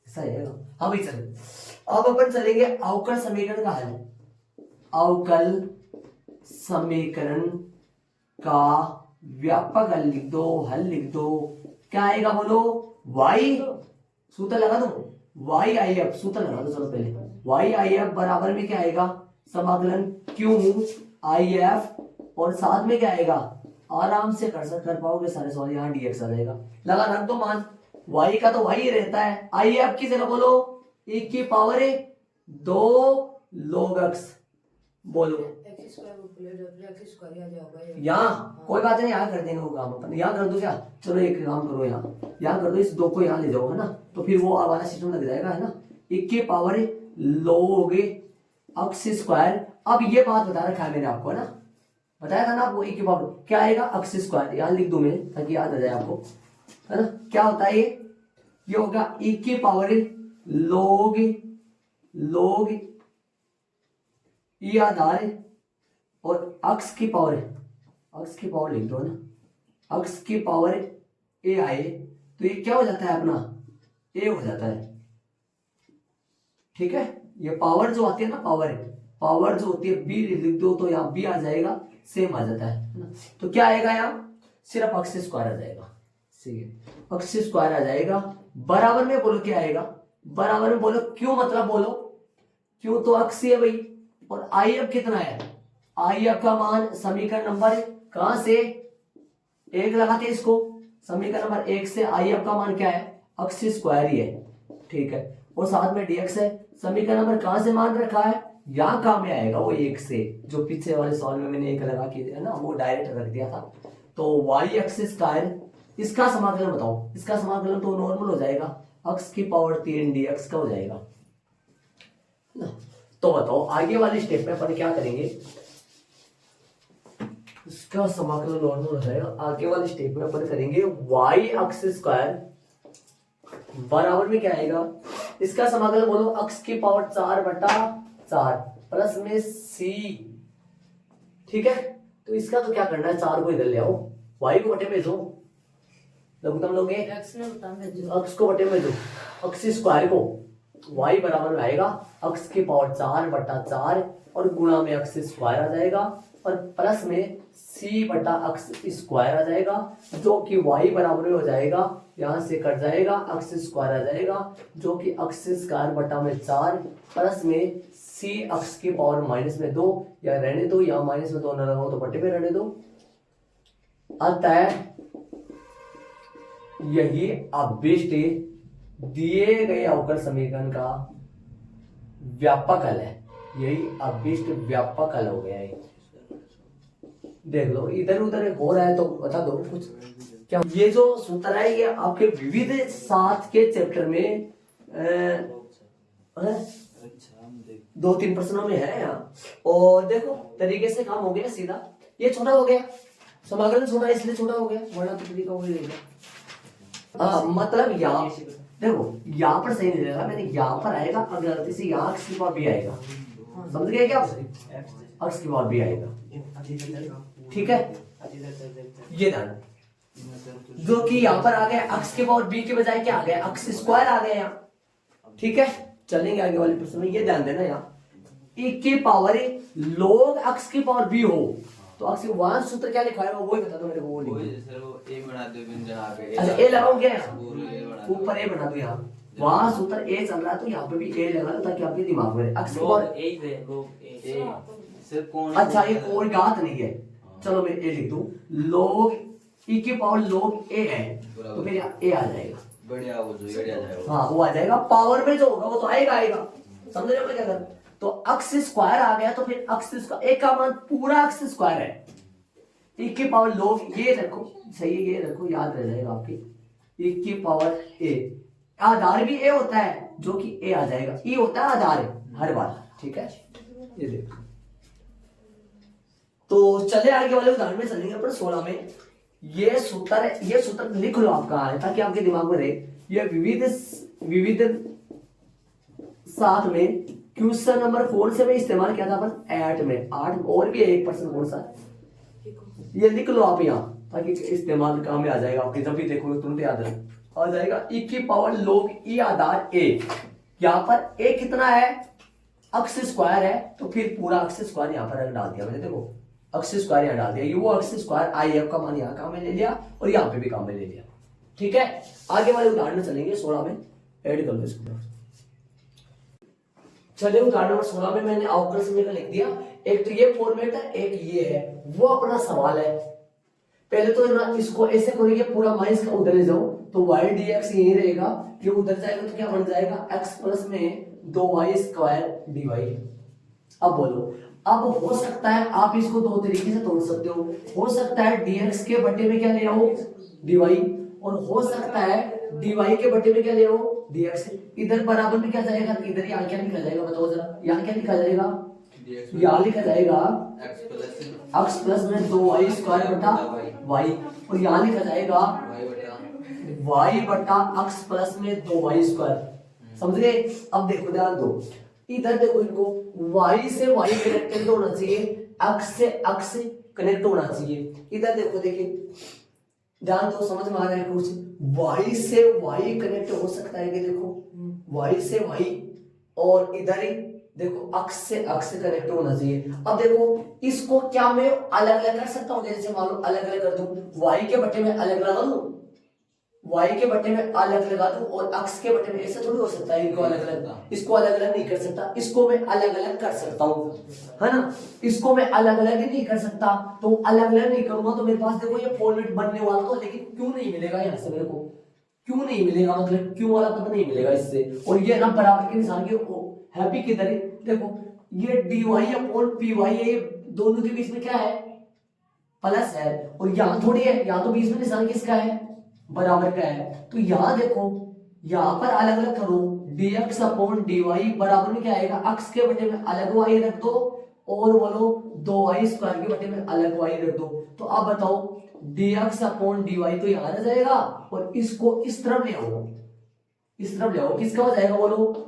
ऐसा आएगा। हाँ भाई चलो, अब अपन चलेंगे अवकल समीकरण का हल। अवकल समीकरण का व्यापक हल लिख दो, हल लिख दो। क्या आएगा बोलो, y सूत्र लगा दो, y आई एफ सूत्र लगा दो। चलो पहले y आई एफ बराबर में क्या आएगा, समाकलन q आई एफ और साथ में क्या आएगा, आराम से कर पाओगे सारे सवाल, यहाँ dx आ जाएगा। लगा रख दो मान, y का तो y ही रहता है। आई एफ की जगह बोलो e की पावर 2 log x। बोलो एक्स स्क्वायर को प्लेट फिर एक्स स्क्वायर आ जाएगा ये। यहाँ कोई बात नहीं, यहाँ कर देंगे वो काम अपन, यहाँ कर दो क्या, चलो एक काम करो, यहाँ कर दो, इस 2 को यहाँ ले जाओ है ना, तो फिर वो वाला सिस्टम लग जाएगा है ना। e की पावर log x स्क्वायर। अब ये बात बता रखा है मैंने आपको है ना, बताया था ना आपको, e की पावर क्या आएगा x स्क्वायर, यहाँ लिख दूं मैं ताकि याद आ जाए आपको है ना। क्या होता है ये होगा e की पावर log e आधार और x की पावर लिख दो ना, x की पावर a आए तो ये क्या हो जाता है अपना a हो जाता है। ठीक है, ये पावर जो आती है ना, पावर जो होती है b लिख दो तो यहाँ b आ जाएगा, सेम आ जाता है ना। तो क्या आएगा यहाँ सिर्फ x स्क्वायर आ जाएगा, सही है, x स्क्वायर आ जाएगा। बराबर में बोलो क्या आएगा, बराबर में बोलो क्यों, मतलब बोलो क्यों, तो x है भाई, और i अब कितना है, i अब का मान समीकरण नंबर कहां से 1 लगाते हैं इसको, समीकरण नंबर 1 से i अब का मान क्या है, x स्क्वायर ही है। ठीक है, और साथ में dx है, समीकरण नंबर कहां से मान रखा है, यहाँ काम में आएगा वो 1 से, जो पीछे वाले सवाल में मैंने 1 लगा के है ना, वो डायरेक्ट रख दिया था। तो y स्क्वायर, इसका समाकलन बताओ, इसका समाकलन तो नॉर्मल हो जाएगा, x की पावर 3 dx का हो जाएगा ना। तो बताओ आगे वाली स्टेप में अपन क्या करेंगे, इसका समाकलन नॉर्मल हो जाएगा। आगे वाली स्टेप में अपन करेंगे y स्क्वायर बराबर में क्या आएगा, इसका समाकलन बोलो x की पावर 4/4 प्लस में c। ठीक है, तो इसका तो क्या करना है, 4 को इधर ले आओ, y को बटे में दो, लघुत्तम लोगे एक्स ने बता भेजो, x को बटे में दो, x स्क्वायर को y बराबर में आएगा x की पावर 4/4 और गुणा में x स्क्वायर आ जाएगा और प्लस में c/x स्क्वायर आ जाएगा, जो कि y बराबर में हो जाएगा, यहाँ से कट जाएगा, x स्क्वायर आ जाएगा, जो कि x स्क्वायर बटा में 4 प्लस में c(x की पावर -2), या रहने दो, या -2 न लगाओ तो बटे में रहने दो। अतः यही अभिष्ट दिए गए अवकल समीकरण का व्यापक हल है, यही अभिष्ट व्यापक हल हो गया है। देख लो इधर उधर हो रहा है तो बता दो कुछ क्या। ये जो सूत्र है ये आपके विविध 7 के चैप्टर में 2-3 प्रश्नों में है यहाँ, और देखो तरीके से काम हो गया सीधा। ये छोटा हो गया, समाकलन छोटा इसलिए छोटा हो गया, वरना तो तरीका हो गया। मतलब यहाँ देखो, यहाँ पर सही नहीं रहेगा, मैंने यहाँ पर आएगा, अगर गलती से यहाँ x की पावर b आएगा, समझ गए क्या, x की पावर b आएगा। ठीक है, ये ध्यान, जो कि यहाँ पर आ गया x की पावर b के बजाय क्या आ गया, x स्क्वायर आ गया यहाँ। ठीक है, चलेंगे आगे वाले प्रश्न में, ये ध्यान देना, यहाँ e की पावर log x की पावर b हो तो x वहां सूत्र क्या लिखा है वो ही बता दो मेरे को, वो लिखो a बना दो बिंदु यहाँ पे, अच्छा a लगाओ क्या यहाँ ऊपर a बना दो, यहाँ वहां सूत्र a चल रहा है तो यहाँ पे भी a लगा दो ताकि आपके दिमाग में x की पावर सिर्फ कौन, अच्छा ये कोई घात नहीं है, चलो मैं a लिख दूं, log e की पावर log a है तो फिर यहाँ a आ जाएगा, बढ़िया वो जो बढ़िया जाएगा, हाँ वो आ जाएगा, पावर में जो होगा वो तो आएगा, समझ रहे हो क्या कर। तो x स्क्वायर आ गया तो फिर x स्क्वायर, एक का मान पूरा x स्क्वायर है, e की पावर log, ये रखो सही है, ये रखो याद रह जाएगा आपकी, e की पावर a, आधार भी a होता है जो कि a आ जाएगा, e होता है आधार हर बार। ठीक है, ये देखो, तो चले आगे वाले उदाहरण में चलेंगे अपन 16 में। ये सूत्र लिख लो आपका है ताकि आपके दिमाग में रहे। ये विविध 7 में क्वेश्चन नंबर 4 से मैं इस्तेमाल किया था अपन 8 में, 8 और भी है 1% कौन सा, ये लिख लो आप यहाँ ताकि इस्तेमाल काम में आ जाएगा आपके, जब भी देखोगे तुरंत याद आ जाएगा। e की power log e Aadhaar a, यहाँ पर a कितना है, x स्क्वायर है तो फिर पूरा x स्क्वायर यहाँ पर डाल दिया मैंने, देखो x स्क्वायर यहाँ डाल दिया, ये वो x स्क्वायर i f का मान यहाँ काम में ले लिया और यहाँ पे भी काम में ले लिया। ठीक है, आगे वाले उदाहरण में चलेंगे, 16 में ऐड कर लो इसको। चलिए उदाहरण नंबर 16 में मैंने अवकल समीकरण लिख दिया, एक तो ये फॉर्मेट है, एक ये है, वो अपना सवाल है। पहले तो ना इसको ऐसे करोगे पूरा माइनस का उधर ले जाओ तो वाई डी एक्स यही रहेगा, ये उधर जाएगा तो क्या बन जाएगा एक्स प्लस में 2y स्क्वायर डी वाई। अब बोलो, अब हो सकता है आप इसको दो तरीके से तोड़ सकते हो सकता है dx के बटे में क्या ले आओ dy, और हो सकता है dy के बटे में क्या ले आओ dx। इधर बराबर में क्या जाएगा, इधर यहाँ क्या लिखा जाएगा बताओ जरा, यहाँ क्या लिखा जाएगा, यहाँ लिखा जाएगा x प्लस में 2y स्क्वायर बटा y, और यहाँ लिखा जाएगा y बटा x प्लस में 2y स्क्वायर। समझ गए? अब देखो ध्यान दो, इधर देखो इनको y से y कनेक्टेड होना चाहिए, x से x कनेक्ट होना चाहिए। इधर देखो, देखिए ध्यान दो, समझ में आ रहा है कुछ, y से y कनेक्ट हो सकता है कि देखो y से y, और इधर ही देखो x से x कनेक्ट होना चाहिए। अब देखो इसको क्या मैं अलग अलग कर सकता हूँ, जैसे मान लो अलग अलग कर दूं, y के बटे में अलग लगा दूं, y के बटे में अलग लगा दूं, और x के बटे में, ऐसा थोड़ी हो सकता है इनको अलग अलग, इसको अलग अलग नहीं कर सकता, इसको मैं अलग अलग कर सकता हूँ, है ना, इसको मैं अलग अलग नहीं कर सकता। तो अलग अलग नहीं करूंगा तो मेरे पास देखो ये फॉर्मेट बनने वाला, तो लेकिन क्यों नहीं मिलेगा यहाँ से मेरे को, क्यों नहीं मिलेगा, मतलब क्यों वाला पद नहीं मिलेगा इससे, और ये ना बराबर के निशान के हैप्पी किधर है, देखो ये dy अपॉन py है, ये दोनों के बीच में क्या है प्लस है, और यहाँ थोड़ी है, यहाँ तो बीच में निशान किसका है बराबर का है। तो यहाँ देखो, यहाँ पर अलग अलग करो, dx अपॉन dy बराबर में क्या आएगा, x के बटे में अलग y रख दो, और बोलो 2y स्क्वायर के बटे में अलग y रख दो। तो अब बताओ dx अपॉन dy तो यहाँ रह जाएगा, और इसको इस तरफ ले आओ, इस तरफ ले आओ, किसका हो जाएगा बोलो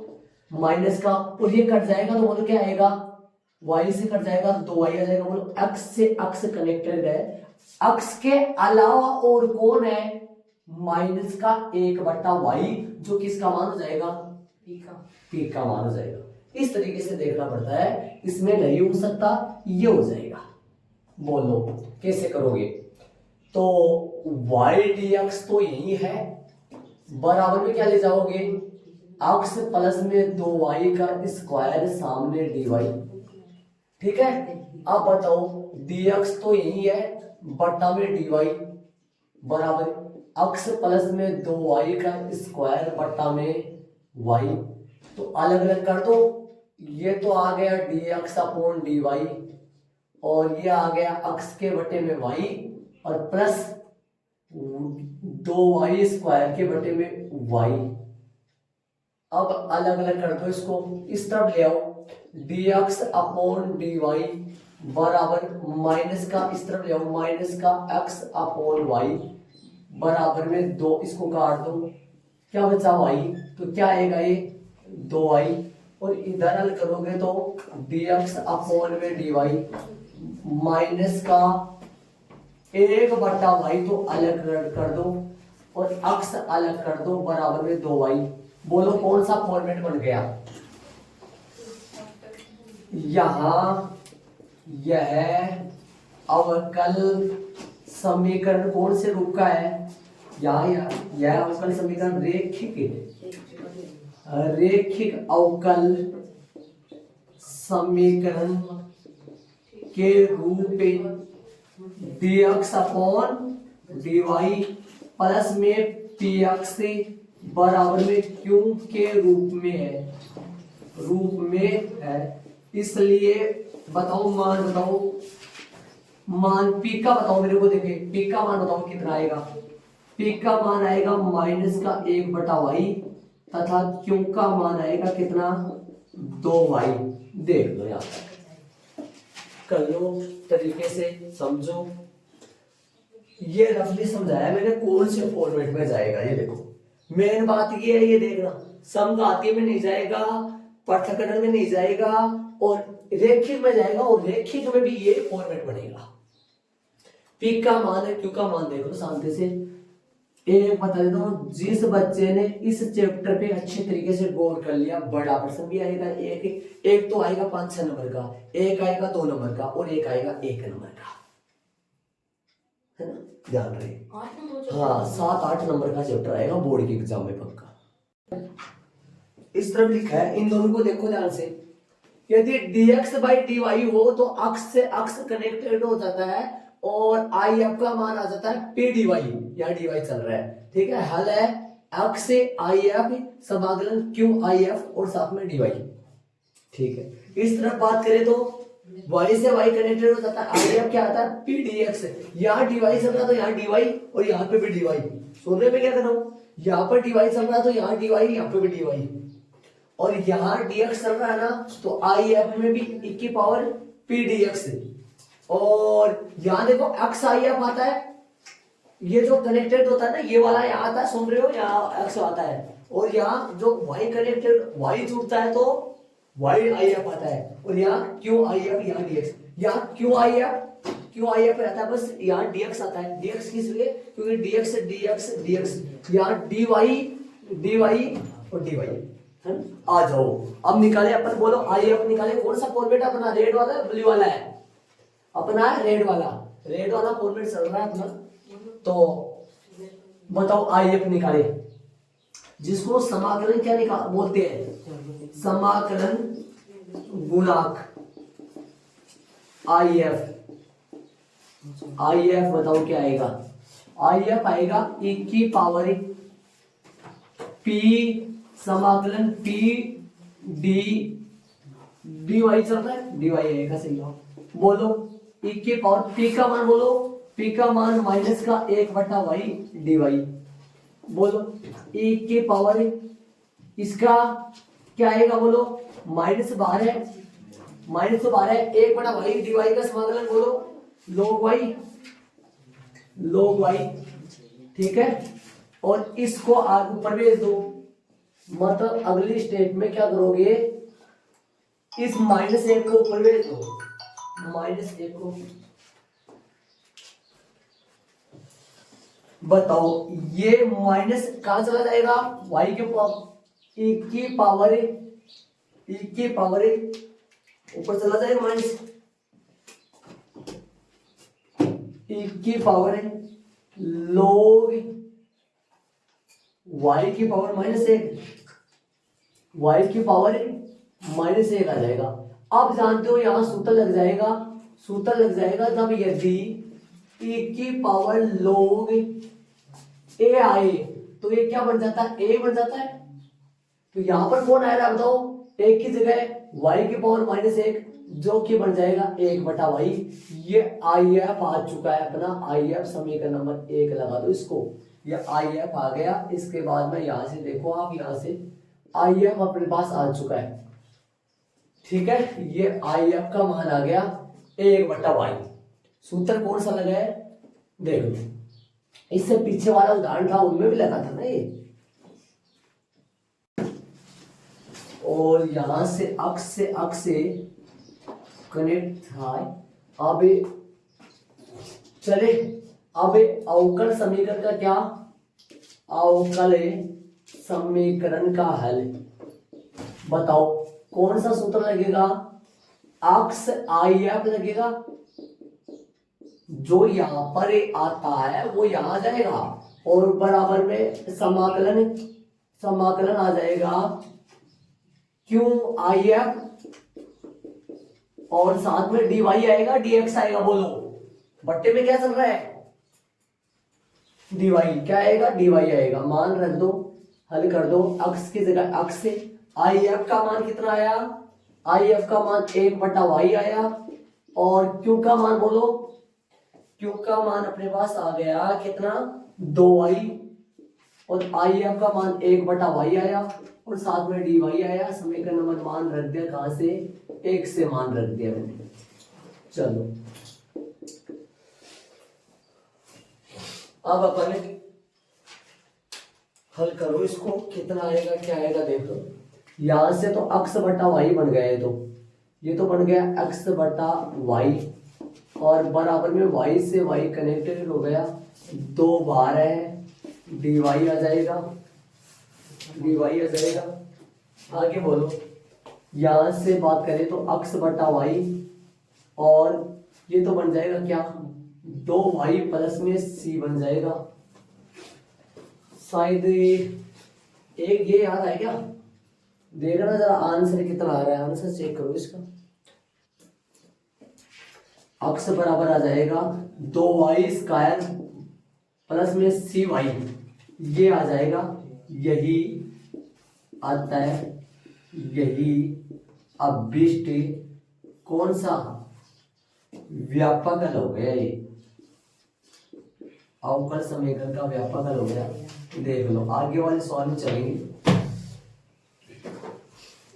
माइनस का, और ये कट जाएगा तो बोलो क्या आएगा, y से कट जाएगा तो 2y आ जाएगा। बोलो x से x कनेक्टेड है, x के अलावा और कौन है, माइनस का 1/y, जो किसका मान हो जाएगा p का मान हो जाएगा। इस तरीके से देखना पड़ता है, इसमें नहीं हो सकता, ये हो जाएगा। बोलो कैसे करोगे, तो y dx तो यही है, बराबर में क्या ले जाओगे x प्लस में 2y का स्क्वायर सामने dy, ठीक है। अब बताओ dx तो यही है, बटा में dy बराबर x प्लस में 2y का स्क्वायर बटा में y, तो अलग अलग कर दो, ये तो आ गया dx अपॉन dy, और ये आ गया x के बटे में y, और प्लस 2y स्क्वायर के बटे में y। अब अलग अलग कर दो इसको, इस तरफ ले आओ, dx अपॉन dy बराबर माइनस का, इस तरफ ले आओ माइनस का x अपॉन y बराबर में 2, इसको काट दो, क्या बचा y, तो क्या आएगा ये 2y, और इधर हल करोगे तो dx अपॉन में dy माइनस का 1/y, तो अलग कर दो, और x अलग कर दो बराबर में 2y। बोलो कौन सा फॉर्मेट बन गया, यहां यह अवकल समीकरण कौन से रूप का है, यह अवकल समीकरण रैखिक अवकल समीकरण के रूप में dx अपॉन dy प्लस में px बराबर में q के रूप में है। इसलिए बताओ मान, बताओ मान p का बताओ मेरे को, देखे p का मान बताओ कितना आएगा, p का मान आएगा माइनस का 1/y, तथा q का मान आएगा कितना 2y। देख लो, यहाँ कर लो तरीके से समझो, ये रफली समझाया मैंने कौन से फॉर्मेट में जाएगा। ये देखो मेन बात ये है, ये देखना समघाती में नहीं जाएगा, पृथक्करण में नहीं जाएगा, और रेखिक में जाएगा, और रेखिक में भी ये फॉर्मेट बनेगा। पी का मान है, क्यू का मान देख लो शांति से। एक बता देता हूँ, जिस बच्चे ने इस चैप्टर पे अच्छे तरीके से गौर कर लिया, बड़ा प्रश्न भी आएगा, एक तो आएगा 5-6 नंबर का, एक आएगा 2 नंबर का, और एक आएगा 1 नंबर का, है ना, ध्यान रहे। हाँ 7-8 नंबर का चैप्टर आएगा बोर्ड के एग्जाम में पक्का। इस तरफ लिखा है, इन दोनों को देखो ध्यान से, यदि dx/dy हो तो x से x कनेक्टेड हो जाता है, और i आपका मान आ जाता है p dy, यहाँ dy चल रहा है, ठीक है, हल है एक्स से आई एफ समाकलन क्यू आई एफ और साथ में dy। ठीक है, इस तरफ बात करें तो y से y कनेक्टेड हो जाता है, आई एफ क्या आता है पी डी एक्स। यहाँ dy चल रहा तो यहाँ dy और यहाँ पे भी dy। सोने में क्या कर रहा हूँ, यहाँ पर dy चल रहा तो यहाँ dy, यहाँ पे भी dy, और यहाँ dx चल रहा है ना तो आई एफ में भी e की पावर पी डी एक्स। और यहाँ देखो x आई एफ आता है, ये जो कनेक्टेड होता है ना ये वाला यहाँ आता है, सुन रहे हो, यहाँ x आता है, और यहाँ जो y कनेक्टेड y जुड़ता है तो y आई एफ आता है, और यहाँ q आई एफ, यहाँ dx, यहाँ q आई एफ रहता है, बस यहाँ dx आता है। dx किस लिए, क्योंकि dx यहाँ dy और dy है ना। आ जाओ अब निकाले अपन, बोलो आई एफ निकाले, कौन सा फॉर्मेट अपना, रेड वाला है ब्लू वाला है, अपना रेड वाला फॉर्मेट चल रहा है अपना। तो बताओ आई एफ निकाले, जिसको समाकलन क्या निकाल बोलते हैं, समाकलन गुणांक आई एफ बताओ क्या आएगा, आई एफ आएगा e की पावर p समाकलन p d dy चल रहा है, dy आएगा, सही हो। बोलो e की पावर p का मान, बोलो p का मान माइनस का 1/y dy। बोलो e की पावर इसका क्या आएगा, बोलो माइनस बाहर है, 1/y dy का समाकलन, बोलो log y। ठीक है, और इसको आगे ऊपर भेज दो, मतलब अगली स्टेप में क्या करोगे, इस -1 को ऊपर भेज दो, -1 को। बताओ ये माइनस कहां चला जाएगा, y के e की पावर ऊपर चला जाएगा, माइनस e की पावर log y की पावर -1, y की पावर -1 आ जाएगा। अब जानते हो यहां सूत्र लग जाएगा जब यदि e की पावर log a आए तो ये क्या बन जाता है, a बन जाता है। तो यहां पर कौन आया बताओ, एक की जगह y की पावर -1 जो कि बन जाएगा 1/y। ये आई एफ आ चुका है अपना, आई एफ समीकरण नंबर 1 लगा दो इसको, ये आई एफ आ गया। इसके बाद में यहां से देखो आप, यहां से आई एफ अपने पास आ चुका है। ठीक है, ये आई एफ का मान आ गया 1/y। सूत्र कौन सा लगा है देख लो, इससे पीछे वाला उदाहरण था उनमें भी लगा था ना ये। और यहां से अक्ष से कनेक्ट था। अब चले, अब अवकल समीकरण का क्या, अवकल समीकरण का हल बताओ, कौन सा सूत्र लगेगा, अक्ष आई एफ लगेगा, जो यहां पर आता है वो यहां आ जाएगा, और बराबर में समाकलन आ जाएगा क्यू आई एफ, और साथ में dy आएगा, dx आएगा। बोलो बट्टे में क्या चल रहा है, dy क्या आएगा, dy आएगा। मान रख दो, हल कर दो, अक्ष की जगह अक्ष से आई एफ का मान कितना आया, आई एफ का मान 1/y आया, और q का मान बोलो, q का मान अपने पास आ गया कितना 2y, और आई एफ का मान 1/y आया, और साथ में dy आया। समीकरण नंबर मान रख दिया, कहां से, 1 से मान रख दिया मैंने। चलो अब अपन हल करो इसको, कितना आएगा क्या आएगा देख लो। यहां से तो अक्ष बटा वाई बन गया है, तो ये तो बन गया अक्ष बटा वाई, और बराबर में वाई से वाई कनेक्टेड हो गया, 2 बार है, dy आ जाएगा, आगे बोलो। यहां से बात करें तो अक्ष बटा वाई, और ये तो बन जाएगा क्या, 2y प्लस में c बन जाएगा। शायद एक ये याद है क्या, देखना जरा आंसर कितना आ रहा है, आंसर चेक करो इसका। अक्ष बराबर आ जाएगा 2y स्क्वायर प्लस में cy, ये आ जाएगा, यही अतः, यही अभिष्ट कौन सा व्यापक हल हो गया, ये अवकल समीकरण का व्यापक हल हो गया। देख लो आगे वाले सवाल में चलेंगे।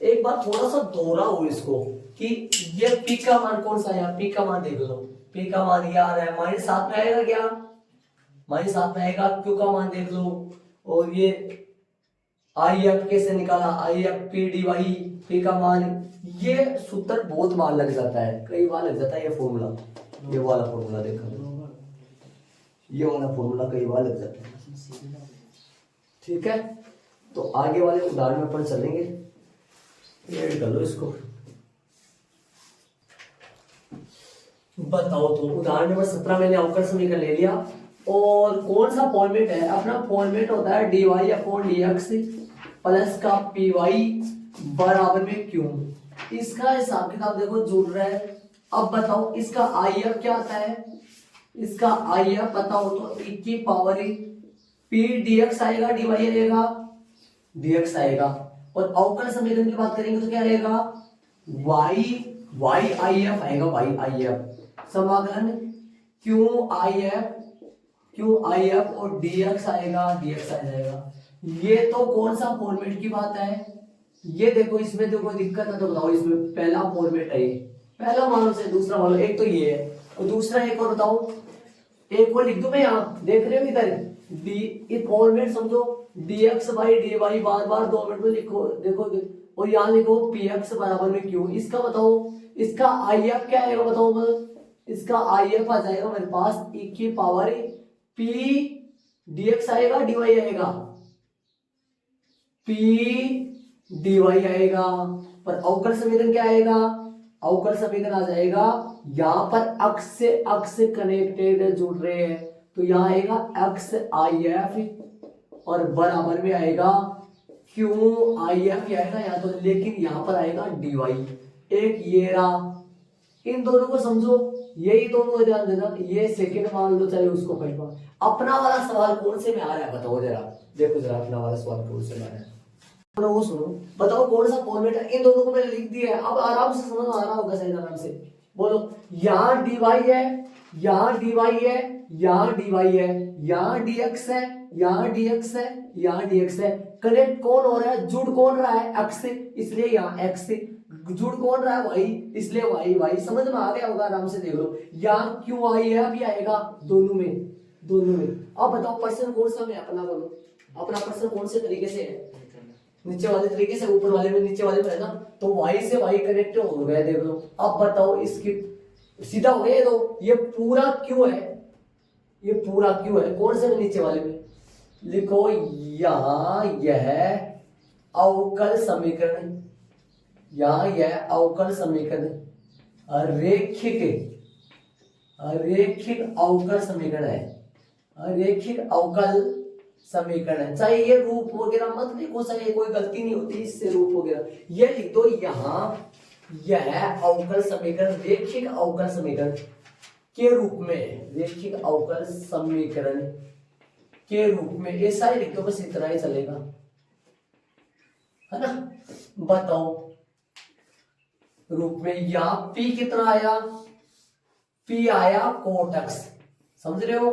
एक बार थोड़ा सा दोहराओ इसको कि ये पी का मान कौन सा है, पी का मान देख लो, पी का मान ये आ रहा है -7 में आएगा क्या, -7 में आएगा। क्यू का मान देख लो, और ये आई एफ कैसे निकाला, I F P D Y, P का मान, ये सूत्र बहुत बार लग जाता है, कई बार लग जाता है ये फॉर्मूला, ये वाला फॉर्मूला देखो, ये वाला फॉर्मूला कई बार लग जाता है। ठीक है, तो आगे वाले उदाहरण में अपन चलेंगे। ऐड कर लो इसको। बताओ तो उदाहरण नंबर 17 मैंने अवकल समीकरण ले लिया, और कौन सा फॉर्मेट है अपना, फॉर्मेट होता है dy अपॉन dx प्लस का py बराबर में क्यू। इसका हिसाब किताब देखो जुड़ रहा है। अब बताओ इसका IF क्या आता है, इसका IF बताओ तो e की पावर p dx आएगा, dy आएगा, dx आएगा। और अवकल समीकरण की बात करेंगे तो क्या आएगा, y IF आएगा, y IF समाकलन क्यू आई एफ और dx आएगा, dx आ जाएगा। ये तो कौन सा फॉर्मेट की बात है, ये देखो इसमें तो कोई दिक्कत है तो बताओ, इसमें पहला फॉर्मेट है, पहला मानो से दूसरा मानो, एक तो ये है और दूसरा एक और बताओ, एक और लिख दूं मैं यहाँ, देख रहे हो इधर डी, ये फॉर्मेट समझो dx by dy, bar bar 2 minute में लिखो, देखो और यहाँ लिखो px बराबर में q। इसका बताओ, इसका IF क्या आएगा बताओ, मतलब इसका IF आ जाएगा मेरे पास e की पावर p dx आएगा, dy आएगा, p dy आएगा। पर अवकल समीकरण क्या आएगा, अवकल समीकरण आ जाएगा, यहाँ पर अक्ष से अक्ष कनेक्टेड जुड़ रहे हैं तो यहाँ आएगा x IF और बराबर में आएगा q IF आएगा यहाँ तो, लेकिन यहाँ पर आएगा dy। एक ये रहा, इन दोनों को समझो, यही दोनों ध्यान देना, ये सेकंड मान लो चाहे उसको फर्स्ट मान। अपना वाला सवाल कौन से में आ रहा है बताओ जरा, देखो जरा अपना वाला सवाल कौन से में आ रहा है, वो सुनो, बताओ कौन सा फॉर्मेट है। इन दोनों को मैंने लिख दिया है, अब आराम से समझ आ रहा होगा, सही आराम से बोलो। यहाँ dy है, यहाँ dy है, यहाँ dy है, यहाँ dx है, यहाँ dx है, यहाँ dx है। कनेक्ट कौन हो रहा है, जुड़ कौन रहा है, x से, इसलिए यहाँ x से, जुड़ कौन रहा है y, इसलिए y समझ में आ गया होगा, आराम से देख लो। यहाँ क्यों आई है भी आएगा दोनों में, दोनों में। अब बताओ प्रश्न कौन सा में अपना बोलो, अपना प्रश्न कौन से तरीके से है, नीचे वाले तरीके से, ऊपर वाले में नीचे वाले में है ना, तो y से y कनेक्ट हो गया, देख लो। अब बताओ इसकी सीधा हो गया, तो ये पूरा क्यों है, ये पूरा क्यों है, कौन से में, नीचे वाले में लिखो। यहाँ यह अवकल समीकरण, यहाँ यह अवकल समीकरण रैखिक अवकल समीकरण है, रैखिक अवकल समीकरण है। चाहे ये रूप वगैरह मत लिखो, चाहे कोई गलती नहीं होती इससे रूप वगैरह, ये लिख दो। यहाँ यह अवकल समीकरण रैखिक अवकल समीकरण के रूप में, रैखिक अवकल समीकरण के रूप में, ऐसा ही लिख दो, बस इतना ही चलेगा, है ना। बताओ रूप में, यहाँ p कितना आया, p आया cot x, समझ रहे हो,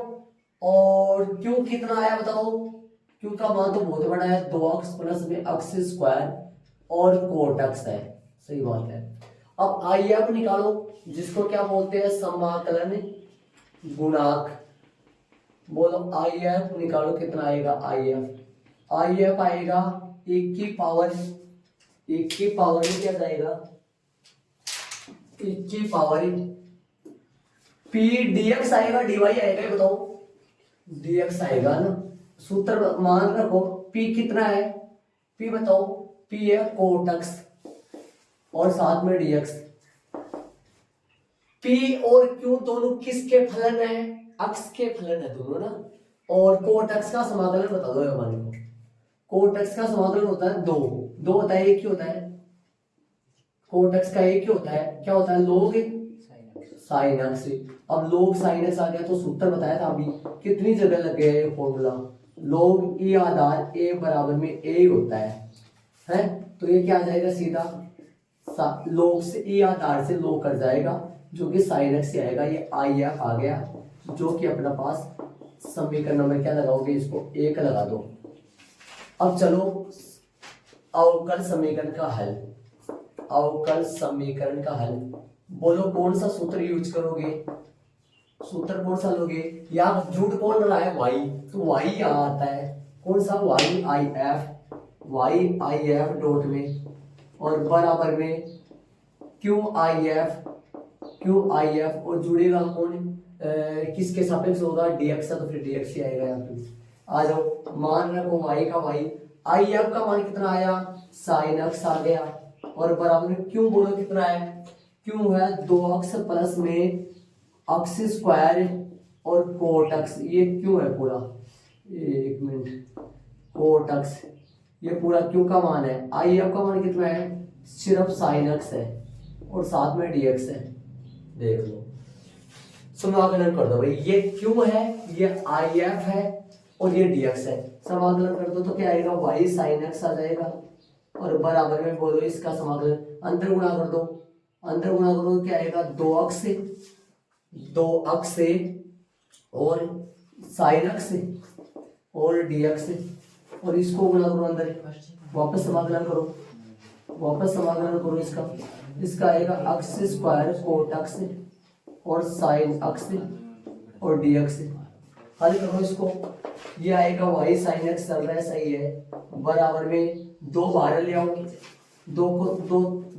और q कितना आया बताओ, q का मान तो बहुत बड़ा है, 2x प्लस में x स्क्वायर और cot x है, सही बात है। अब IF निकालो, जिसको क्या बोलते हैं, समाकलन गुणांक, बोलो IF निकालो, कितना आएगा IF आएगा 1 की पावर में क्या जाएगा, 1 की पावर p dx आएगा, dy आएगा, बताओ dx आएगा ना। सूत्र मान रखो, p कितना है, p बताओ, p है cot x और साथ में dx। p और q दोनों किसके फलन है, x के फलन है दोनों ना। और cot x का समाकलन बता दो हमारे को, cot x का समाकलन होता है 2 होता है, एक ही होता है, cot x का एक ही होता है, क्या होता है, log sin x। अब log sin x आ गया तो सूत्र बताया था अभी, कितनी जगह लग गया ये formula, log e Aadhaar a बराबर में a ही होता है, तो ये क्या आ जाएगा सीधा log से e आधार से log कर जाएगा जो कि sin x से आएगा, ये i f आ गया जो कि अपना पास समीकरण नंबर क्या लगाओगे, इसको 1 लगा दो। अब चलो अवकल समीकरण का हल, अवकल समीकरण का हल बोलो कौन सा सूत्र यूज करोगे, सूत्र कौन सा लोगे, या झूठ कौन रहा है y, तो y यहाँ आता है कौन सा y i f डॉट में और बराबर में q i f और जुड़ेगा कौन किसके सापेक्ष होगा, dx है तो फिर dx ही आएगा यहाँ पे। आ जाओ मान रखो y का y, i f का मान कितना आया sin x आ गया और बराबर में क्यों बोलो कितना है, क्यों है 2x प्लस में x स्क्वायर और कोट x, ये क्यों है पूरा, एक मिनट, कोट x ये पूरा क्यों का मान है, i f का मान कितना है सिर्फ sin x है और साथ में dx है, देख लो समाकलन कर दो भाई, ये क्यों है, ये i f है और ये dx है, समाकलन कर दो तो क्या आएगा y sin x आ जाएगा और बराबर में बोलो इसका समाकलन अंदर गुणा कर दो, अंदर गुणा करो क्या आएगा 2x से और sin x से और dx से और इसको गुणा करो अंदर, वापस समाकलन करो, वापस समाकलन करो इसका आएगा x स्क्वायर कोट x और sin x और dx से, हल करो इसको, ये आएगा y sin x चल रहा है सही है, बराबर में 2 बाहर ले आओ, 2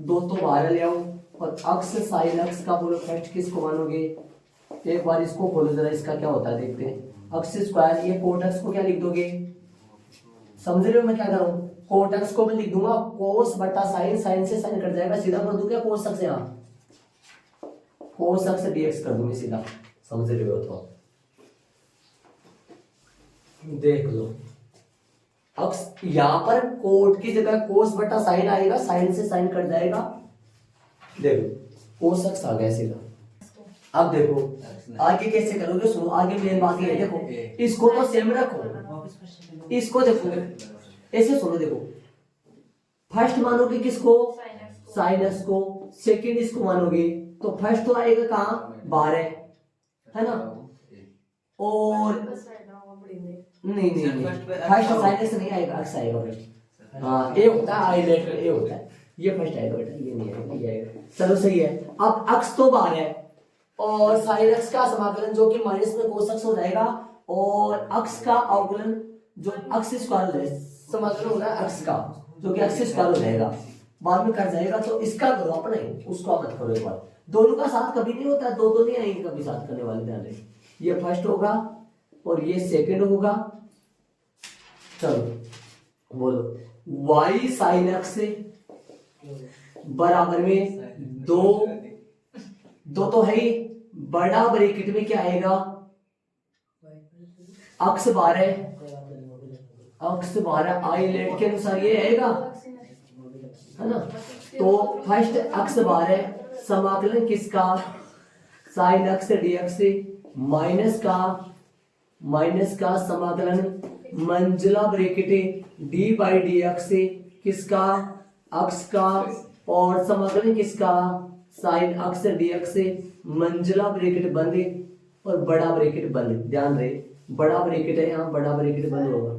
तो बाहर ले आओ और x sin x का बोलो फर्स्ट किसको मानोगे, एक बार इसको बोलो जरा इसका क्या होता है देखते हैं, x स्क्वायर ये कोट x को क्या लिख दोगे, समझ रहे हो मैं क्या कर रहा हूँ, कोट x को मैं लिख दूंगा cos बटा sin, sin से sin कट जाएगा, सीधा कर दूं क्या cos x, यहाँ cos x से dx कर दूंगी सीधा, समझ रहे हो तो देख लो x यहाँ पर कोट की जगह cos बटा sin आएगा, sin से sin कट जाएगा, देखो cos x आ गया सीधा। अब देखो आगे कैसे करोगे, सुनो आगे मेन बात ये है, देखो इसको तो सेम रखो, इसको देखो ऐसे सुनो, देखो फर्स्ट मानोगे किसको sin x को, सेकंड इसको मानोगे तो फर्स्ट तो आएगा कहाँ 12 है ना, और नहीं फर्स्ट sin x नहीं आएगा, x आएगा फर्स्ट, हाँ ए होता है, आई लेट ए होता है, ये फर्स्ट आएगा बेटा, ये नहीं आएगा, ये आएगा, चलो सही है। अब x तो 12 है और sin x का समाकलन जो कि माइनस में cos x हो जाएगा और x का अवकलन जो x स्क्वायर हो जाएगा, समाकलन हो रहा है x का जो कि x स्क्वायर हो जाएगा, बाद में कर जाएगा, तो इसका करो अपना ही, उसका मत करो एक बार, दोनों का साथ कभी नहीं होता, दो नहीं आएंगे कभी साथ करने वाले, ध्यान रहे, ये फर्स्ट होगा और ये सेकंड होगा, चलो बोलो y sin x से बराबर में 2 तो है ही, बड़ा ब्रैकेट में क्या आएगा x 12 आई लेट के अनुसार ये आएगा है ना, तो फर्स्ट x 12 समाकलन किसका sin x से dx से माइनस का समाकलन मंजिला ब्रैकेट d बाई dx से किसका x का और समाकलन किसका sin x से dx से मंजिला ब्रैकेट बंद और बड़ा ब्रैकेट बंद, ध्यान रहे बड़ा ब्रैकेट है यहाँ, बड़ा ब्रैकेट बंद होगा,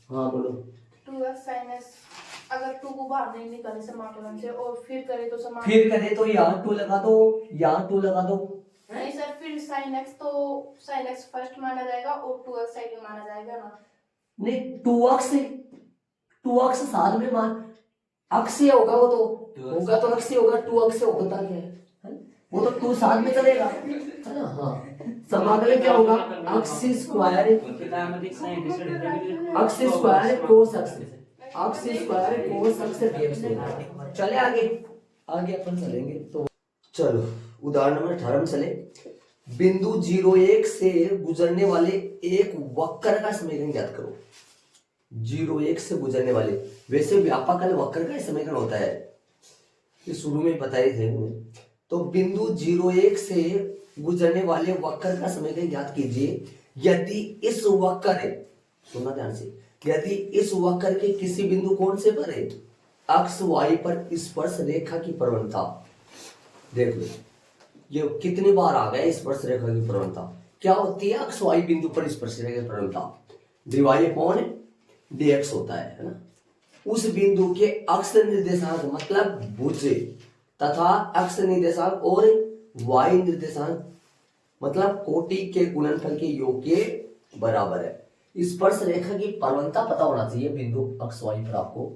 हाँ बोलो 2x sin x अगर 2 को बाहर नहीं निकाले समाकलन से और फिर करे तो यहाँ 2 लगा दो, यहाँ 2 लगा दो, नहीं सर, फिर sin x फर्स्ट माना जाएगा और 2x सेकंड माना जाएगा ना, नहीं 2x साथ में मान x से होगा, वो तो होगा तो x से होगा, 2x से होता क्या है, वो तो 2 साथ में चलेगा है ना, हाँ समाकलन क्या होगा x square cos x dx, चले आगे अपन चलेंगे, तो चलो उदाहरण नंबर 18 में चले, बिंदु 01 से गुजरने वाले एक वक्र का समीकरण ज्ञात करो, 01 से गुजरने वाले, वैसे व्यापक वक्र का समीकरण होता है, ये शुरू में बताए थे, तो बिंदु 01 से गुजरने वाले वक्र का समीकरण ज्ञात कीजिए, यदि इस वक्र सुनना ध्यान से, यदि इस वक्र के किसी बिंदु कोण से परे अक्ष वाई पर स्पर्श रेखा की प्रवणता, देख लो ये कितनी बार आ गया स्पर्श रेखा की प्रवणता, क्या होती है अक्ष वाई बिंदु पर स्पर्श रेखा की प्रवणता dy अपॉन dx होता है ना। उस बिंदु के अक्ष निर्देशांक मतलब भुज तथा अक्ष निर्देशांक और y निर्देशांक मतलब कोटि के गुणनफल के योग के बराबर है। स्पर्श रेखा की प्रवणता पता होना चाहिए बिंदु अक्ष वाई पर आपको।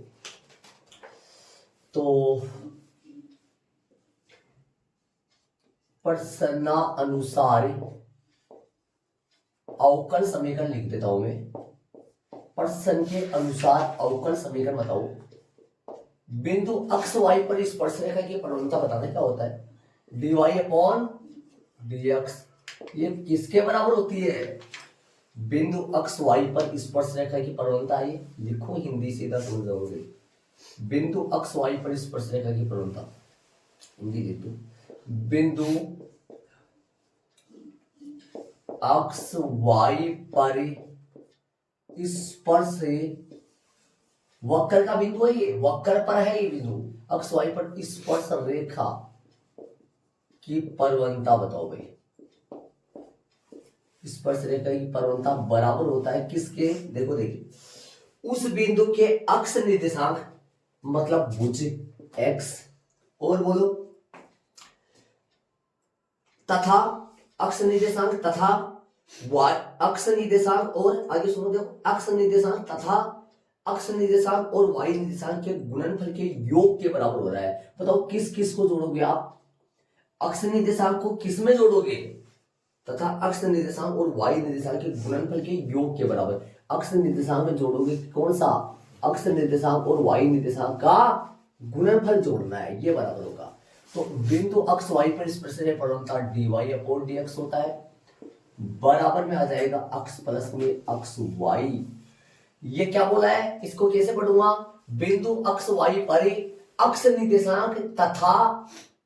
तो प्रश्नानुसार अवकल समीकरण लिख देता हूं मैं। प्रश्न के अनुसार अवकल समीकरण बताओ। बिंदु अक्ष वाई पर स्पर्श रेखा की प्रवणता बताना क्या होता है, dy अपॉन dx। ये किसके बराबर होती है, बिंदु अक्ष वाई पर स्पर्श रेखा की प्रवणता है, लिखो हिंदी सीधा समझ जाओगे। बिंदु अक्ष वाई पर स्पर्श रेखा की प्रवणता हिंदी लिख दो, बिंदु अक्ष वाई पर स्पर्श वक्र का बिंदु है, ये वक्र पर है, ये बिंदु अक्ष वाई पर स्पर्श रेखा की प्रवणता बताओ भाई। स्पर्श रेखा की प्रवणता बराबर होता है किसके, देखो देखिए, उस बिंदु के अक्ष निर्देशांक मतलब भुज x और बोलो तथा अक्ष निर्देशांक तथा y अक्ष निर्देशांक और आगे सुनो देखो, अक्ष निर्देशांक तथा अक्ष निर्देशांक और y निर्देशांक के गुणनफल के योग के बराबर हो रहा है। बताओ किस किस को जोड़ोगे आप, अक्ष निर्देशांक को किस में जोड़ोगे तथा अक्ष निर्देशांक और y निर्देशांक के गुणनफल के योग के बराबर। अक्ष निर्देशांक में जोड़ोगे कौन सा, अक्ष निर्देशांक और y निर्देशांक का गुणनफल जोड़ना है, ये बराबर होगा। तो बिंदु अक्ष y पर स्पर्श रेखा प्रवणता dy अपॉन dx होता है, बराबर में आ जाएगा अक्ष प्लस में अक्ष y। ये क्या बोला है, इसको कैसे पढ़ूंगा, बिंदु अक्ष y पर अक्ष निर्देशांक तथा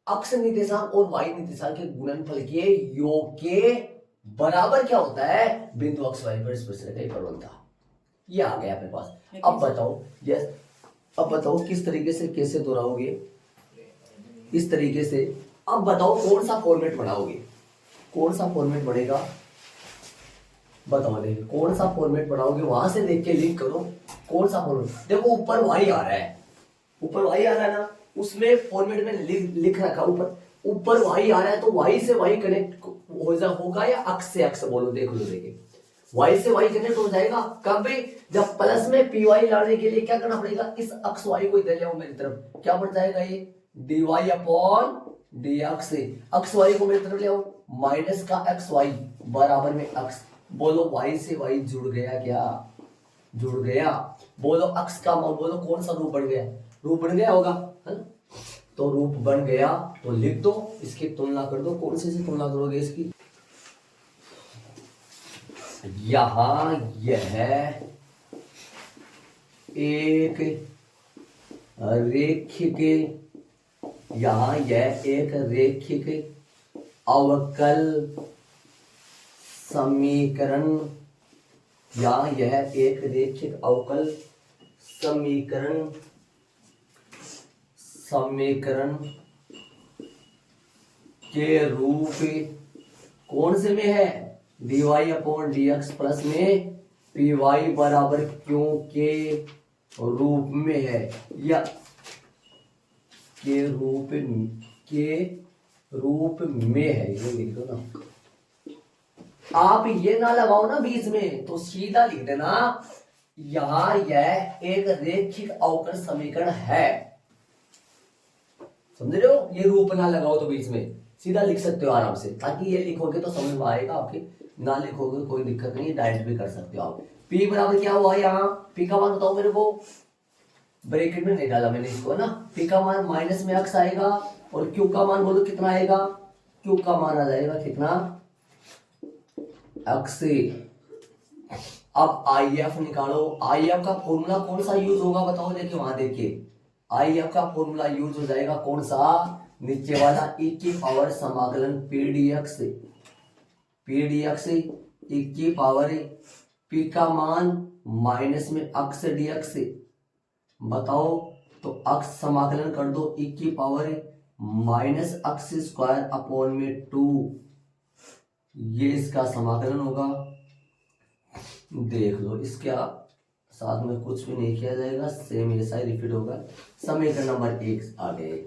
अक्ष निर्देशांक और y निर्देशांक के गुणनफल के योग के बराबर क्या होता है, बिंदु अक्ष y पर स्पर्श रेखा की प्रवणता। ये आ गया अपने पास। अब बताओ, यस अब बताओ किस तरीके से कैसे दोहराओगे, इस तरीके से। अब बताओ कौन सा फॉर्मेट बनाओगे, कौन सा फॉर्मेट बनेगा बताओ, देखिए कौन सा फॉर्मेट बनाओगे, वहां से देख के लिंक करो कौन सा फॉर्मेट। देखो ऊपर y आ रहा है, ऊपर y आ रहा है ना, उसमें फॉर्मेट में लिख रखा ऊपर y आ रहा है, तो y से y कनेक्ट होगा या अक्ष से अक्ष, बोलो देख लो, देखिए y से y कनेक्ट हो जाएगा कब, जब प्लस में py लाने के लिए क्या करना पड़ेगा, इस अक्ष y को इधर ले आओ मेरी तरफ, क्या बन जाएगा ये dy अपॉन dx। अक्ष y को मेरी तरफ ले आओ, माइनस का अक्ष y बराबर में अक्ष, बोलो y से y जुड़ गया, क्या जुड़ गया, बोलो अक्ष का मान, बोलो कौन सा रूप बन गया, रूप बन गया होगा है ना। तो रूप बन गया तो लिख दो, इसकी तुलना कर दो, कौन से तुलना करोगे इसकी, यहां यह एक रेखिक, यहां यह एक रेखिक अवकल समीकरण, यहां यह एक रेखिक अवकल समीकरण के रूप कौन से में है, dy अपॉन dx प्लस में py बराबर क्यों के रूप में है, या के रूप में है, ये लिख दो ना। आप ये ना लगाओ ना बीच में, तो सीधा लिख देना यहां यह एक रेखिक अवकल समीकरण है, समझ रहे हो, ये रूप ना लगाओ तो बीच में, सीधा लिख सकते हो आराम से, ताकि ये लिखोगे तो समझ में आएगा आपके, ना लिखोगे कोई दिक्कत नहीं, डायरेक्ट भी कर सकते हो आप। P बराबर क्या हुआ, यहाँ P का मान बताओ मेरे को, ब्रैकेट में नहीं डाला मैंने इसको ना, P का मान माइनस में अक्स आएगा और Q का मान बोलो कितना आएगा, Q का मान आ जाएगा कितना, अक्स। अब IF निकालो, IF का फॉर्मूला कौन सा यूज होगा बताओ, देखिए वहां देखिए, IF का फॉर्मूला यूज हो जाएगा कौन सा, नीचे वाला e की पावर समाकलन pdx e की पावर पी का मान माइनस में अक्स dx से बताओ, तो अक्स समाकलन कर दो e की पावर माइनस अक्स स्क्वायर अपॉन में 2, ये इसका समाकलन होगा। देख लो, इसका साथ में कुछ भी नहीं किया जाएगा, सेम ऐसा ही रिपीट होगा। समीकरण नंबर 1 आ गए।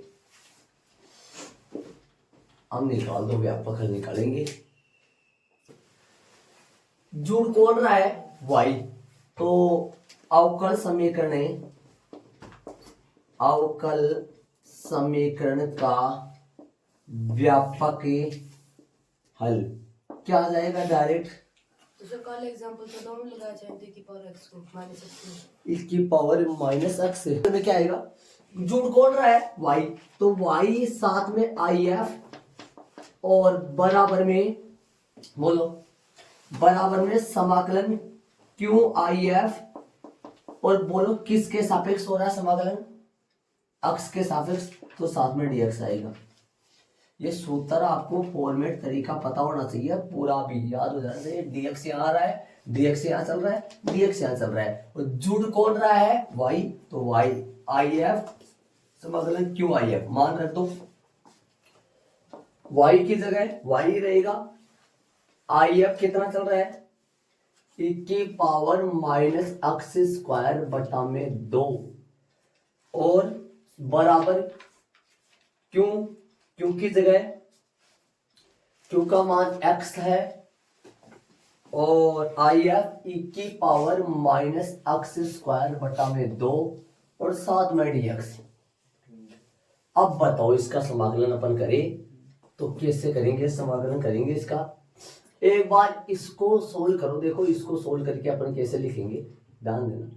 हम निकाल दो, व्यापक हल निकालेंगे। जुड़ कौन रहा है y, तो अवकल समीकरण का व्यापक हल क्या आ जाएगा डायरेक्ट, तो सर कल एग्जांपल तो दोनों लगाया जाए तो की पावर x को माइनस x इसकी पावर माइनस एक्स में क्या आएगा, जुड़ कौन रहा है y, तो y साथ में if और बराबर में बोलो, बराबर में समाकलन क्यों if, और बोलो किसके सापेक्ष हो रहा है समाकलन, अक्स के सापेक्ष, तो साथ में dx आएगा। ये सूत्र आपको फॉर्मेट तरीका पता होना चाहिए, पूरा भी याद हो जाना चाहिए। dx यहाँ आ रहा है, dx यहाँ चल रहा है, dx यहाँ चल रहा है, और जुड़ कौन रहा है y, तो y if समाकलन क्यों if मान रख दो, y की जगह y रहेगा, if कितना चल रहा है, e की पावर माइनस अक्स स्क्वायर बटा में 2, और बराबर क्यों, क्यों की जगह क्यू का मान x है, और if e की पावर माइनस अक्स स्क्वायर बटा में 2, और साथ में dx। अब बताओ इसका समाकलन अपन करें तो कैसे करेंगे, समाकलन करेंगे इसका, एक बार इसको सोल्व करो। देखो इसको सोल्व करके अपन कैसे लिखेंगे, ध्यान देना।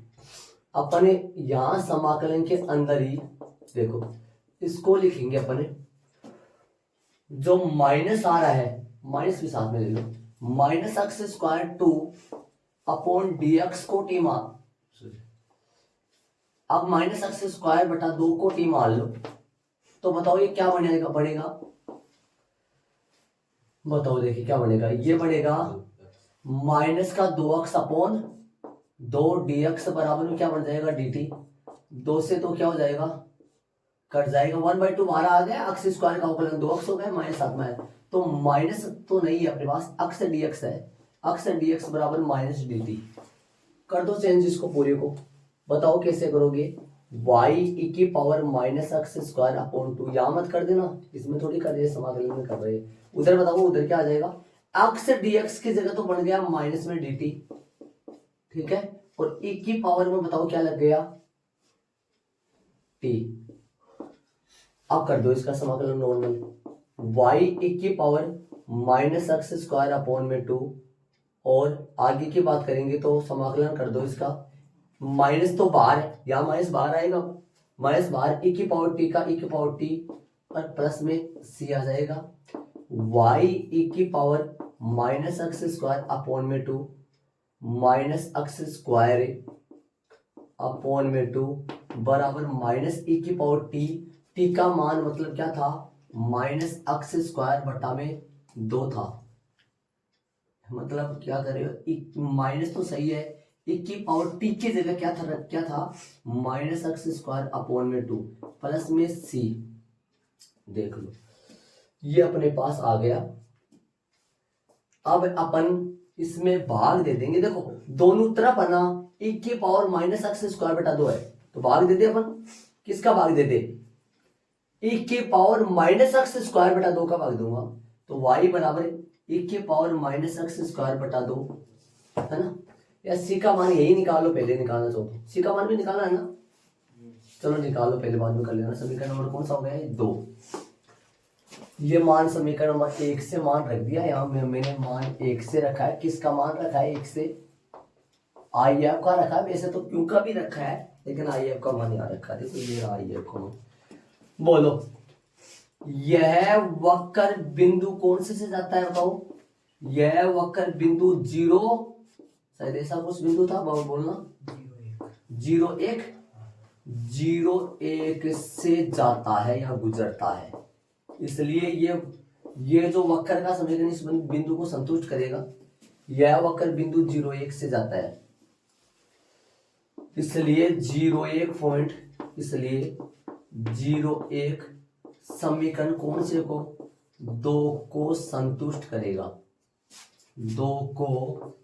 अपने यहां समाकलन के अंदर ही देखो इसको लिखेंगे अपने, जो माइनस आ रहा है माइनस भी साथ में ले लो, माइनस अक्स स्क्वायर 2 अपॉन dx को टी मान, अब माइनस अक्स स्क्वायर बटा 2 को टी मान लो, तो बताओ ये क्या बनेगा, बताओ देखिए क्या बनेगा, ये बनेगा माइनस का 2x अपॉन 2 dx बराबर में क्या बन जाएगा dt, 2 से तो क्या हो जाएगा कट जाएगा, 1/2 बाहर आ गया, अक्स स्क्वायर का अवकलन 2x हो गया, माइनस साथ में है, तो माइनस तो नहीं है अपने पास, अक्स dx है, अक्स dx बराबर माइनस dt। कर दो चेंज इसको पूरे को, बताओ कैसे करोगे, y e की पावर माइनस अक्स स्क्वायर अपॉन 2, यहाँ मत कर देना, इसमें थोड़ी कर रहे हैं, समाकलन में कर रहे हैं, उधर बताओ उधर क्या आ जाएगा, अक्स dx की जगह तो बन गया माइनस में dt, ठीक है, और e की पावर में बताओ क्या लग गया t। अब कर दो इसका समाकलन नॉर्मल, y e की पावर माइनस अक्स स्क्वायर अपॉन में 2, और आगे की बात करेंगे तो समाकलन कर दो इसका, माइनस तो बाहर है, यहाँ माइनस बाहर आएगा, माइनस बाहर e की पावर t का e की पावर t, और प्लस में c आ जाएगा, y e की पावर माइनस अक्स स्क्वायर अपॉन में 2 माइनस अक्स स्क्वायर अपॉन में 2 बराबर माइनस e की पावर t, t का मान मतलब क्या था माइनस अक्स स्क्वायर बटा में 2 था, मतलब क्या कर रहे हो, माइनस तो सही है, e की पावर t की जगह क्या था माइनस अक्स स्क्वायर अपॉन में 2 प्लस में c। देख लो ये अपने पास आ गया। अब अपन इसमें भाग दे देंगे, देखो दोनों तरफ है ना e की पावर माइनस अक्स स्क्वायर बटा 2 है, तो भाग दे दे अपन, किसका भाग दे दे, e की पावर माइनस अक्स स्क्वायर बटा 2 का भाग दूंगा, तो y बराबर e की पावर माइनस अक्स स्क्वायर बटा 2 है ना, या c का मान यही निकालो, पहले निकालना चाहो तो c का मान भी निकालना है ना, चलो निकालो, पहले बाद में कर लेना। समीकरण नंबर कौन सा हो गया है 2, ये मान समीकरण नंबर 1 से मान रख दिया, यहाँ मैंने मान 1 से रखा है, किसका मान रखा है 1 से, if का रखा है, वैसे तो क्यू का भी रखा है, लेकिन if का मान यहाँ रखा है, देखो ये if का मान। बोलो यह वक्र बिंदु कौन से जाता है बताओ, यह वक्र बिंदु 0, शायद ऐसा कुछ बिंदु था, बोलना 0 1 से जाता है या गुजरता है, इसलिए ये जो वक्र का समीकरण इस बिंदु को संतुष्ट करेगा, यह वक्र बिंदु 0,1 से जाता है, इसलिए 0,1 समीकरण कौन से को? 2 को संतुष्ट करेगा, 2 को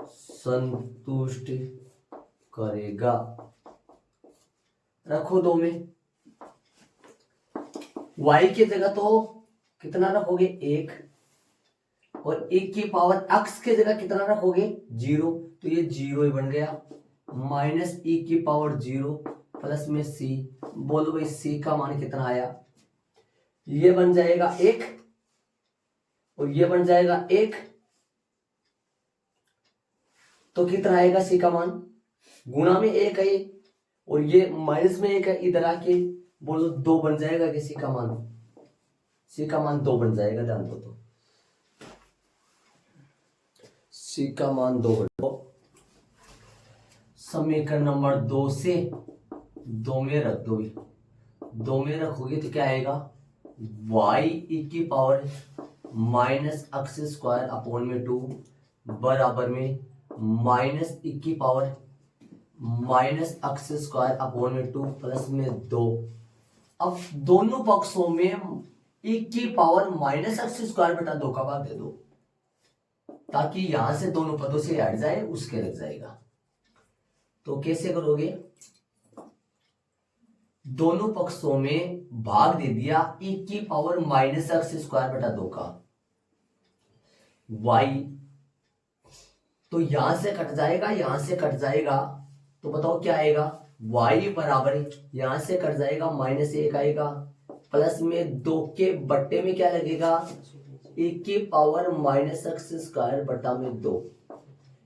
संतुष्ट करेगा। रखो 2 में, y की जगह तो कितना रखोगे? 1, और 1 की पावर x की जगह कितना रखोगे? 0, तो ये 0 ही बन गया। माइनस e की पावर 0 प्लस में c, बोलो भाई c का मान कितना आया? ये बन जाएगा 1 और ये बन जाएगा 1, तो कितना आएगा c का मान? गुणा में 1 है और ये माइनस में 1 है, इधर आके बोलो 2 बन जाएगा कि c का मान? c का मान 2 बन जाएगा, ध्यान दो। तो c का मान 2 बन, समीकरण नंबर 2 से 2 में रख दो, 2 में रखोगे तो क्या आएगा? y e की power minus x square upon में 2 बराबर में माइनस e की power minus x square upon में 2 प्लस में 2। अब दोनों पक्षों में e की पावर माइनस एक्स स्क्वायर बटा 2 का भाग दे दो, ताकि यहां से दोनों पदों से हट जाए, उसके लग जाएगा। तो कैसे करोगे? दोनों पक्षों में भाग दे दिया e की पावर माइनस एक्स स्क्वायर बटा 2 का, y तो यहां से कट जाएगा, यहां से कट जाएगा, तो बताओ क्या आएगा? y बराबर यहां से कट जाएगा, -1 आएगा, प्लस में 2 के बट्टे में क्या लगेगा? e की पावर माइनस एक्स स्क्वायर बटा में 2,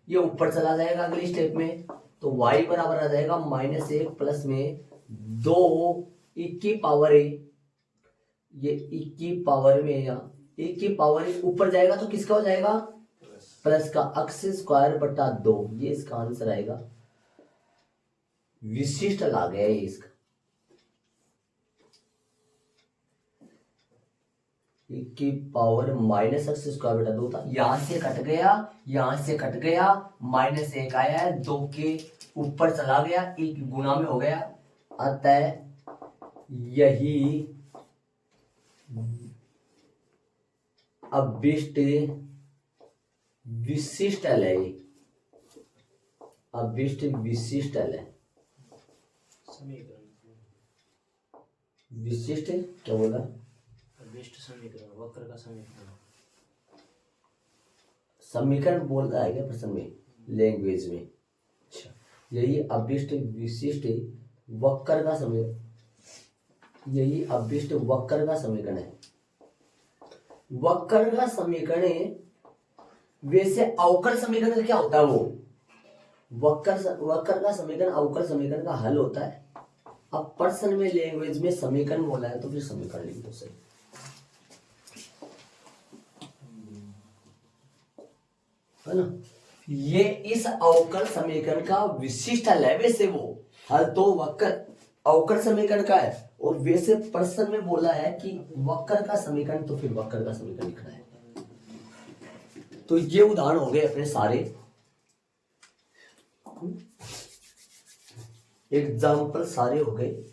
ये ऊपर चला जाएगा अगली स्टेप में, तो y बराबर आ जाएगा -1 प्लस में 2 e की पावर है, ये e की पावर में या e की पावर ऊपर जाएगा तो किसका हो जाएगा? प्लस का एक्स स्क्वायर बटा 2, ये इसका आंसर आएगा। विशिष्ट ला गया ये इसका, e की पावर माइनस एक्स स्क्वायर बटा 2 था, यहां से कट गया, यहां से कट गया, -1 आया है, 2 के ऊपर चला गया, 1 गुना में हो गया, अतः यही अभिष्ट विशिष्ट है, अभिष्ट विशिष्ट है। विशिष्ट क्या बोला? अभिष्ट समीकरण, वक्र का समीकरण। समीकरण बोल रहा है क्या प्रश्न में, लैंग्वेज में? अच्छा, यही अभिष्ट विशिष्ट वक्र का समीकरण, यही अभिष्ट वक्र का समीकरण है। वक्र का समीकरण वैसे अवकल समीकरण क्या होता है? वो वक्र का समीकरण अवकल समीकरण का हल होता है। अब प्रश्न में लैंग्वेज में समीकरण बोला है तो फिर समीकरण लिख दो सही, है ना? ये इस अवकल समीकरण का विशिष्ट हल है। वैसे वो हल तो वक्र अवकल समीकरण का है, और वैसे प्रश्न में बोला है कि वक्र का समीकरण, तो फिर वक्र का समीकरण लिखना है। तो ये उदाहरण हो गए अपने सारे, एग्जाम्पल सारे हो गए।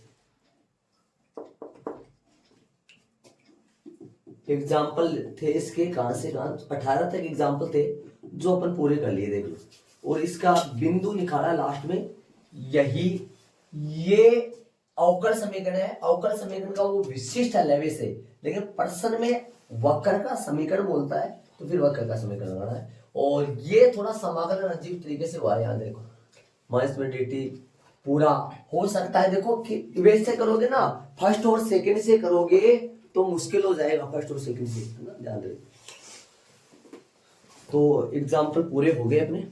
एग्जाम्पल थे इसके कहां से कहां, 18 तक एग्जाम्पल थे जो अपन पूरे कर लिए, देख लो। और इसका बिंदु निकाला लास्ट में, यही ये अवकल समीकरण है। अवकल समीकरण का वो विशिष्ट हल है वैसे, लेकिन प्रश्न में वक्र का समीकरण बोलता है तो फिर वक्र का समीकरण लगाना है। और ये थोड़ा समाकलन अजीब तरीके से हुआ है, यहाँ देखो माइनस में dt पूरा हो सकता है। देखो कि वैसे करोगे ना, फर्स्ट और सेकंड से करोगे तो मुश्किल हो जाएगा, फर्स्ट और सेकंड से, है ना, ध्यान रखो। तो एग्जाम्पल पूरे हो गए अपने।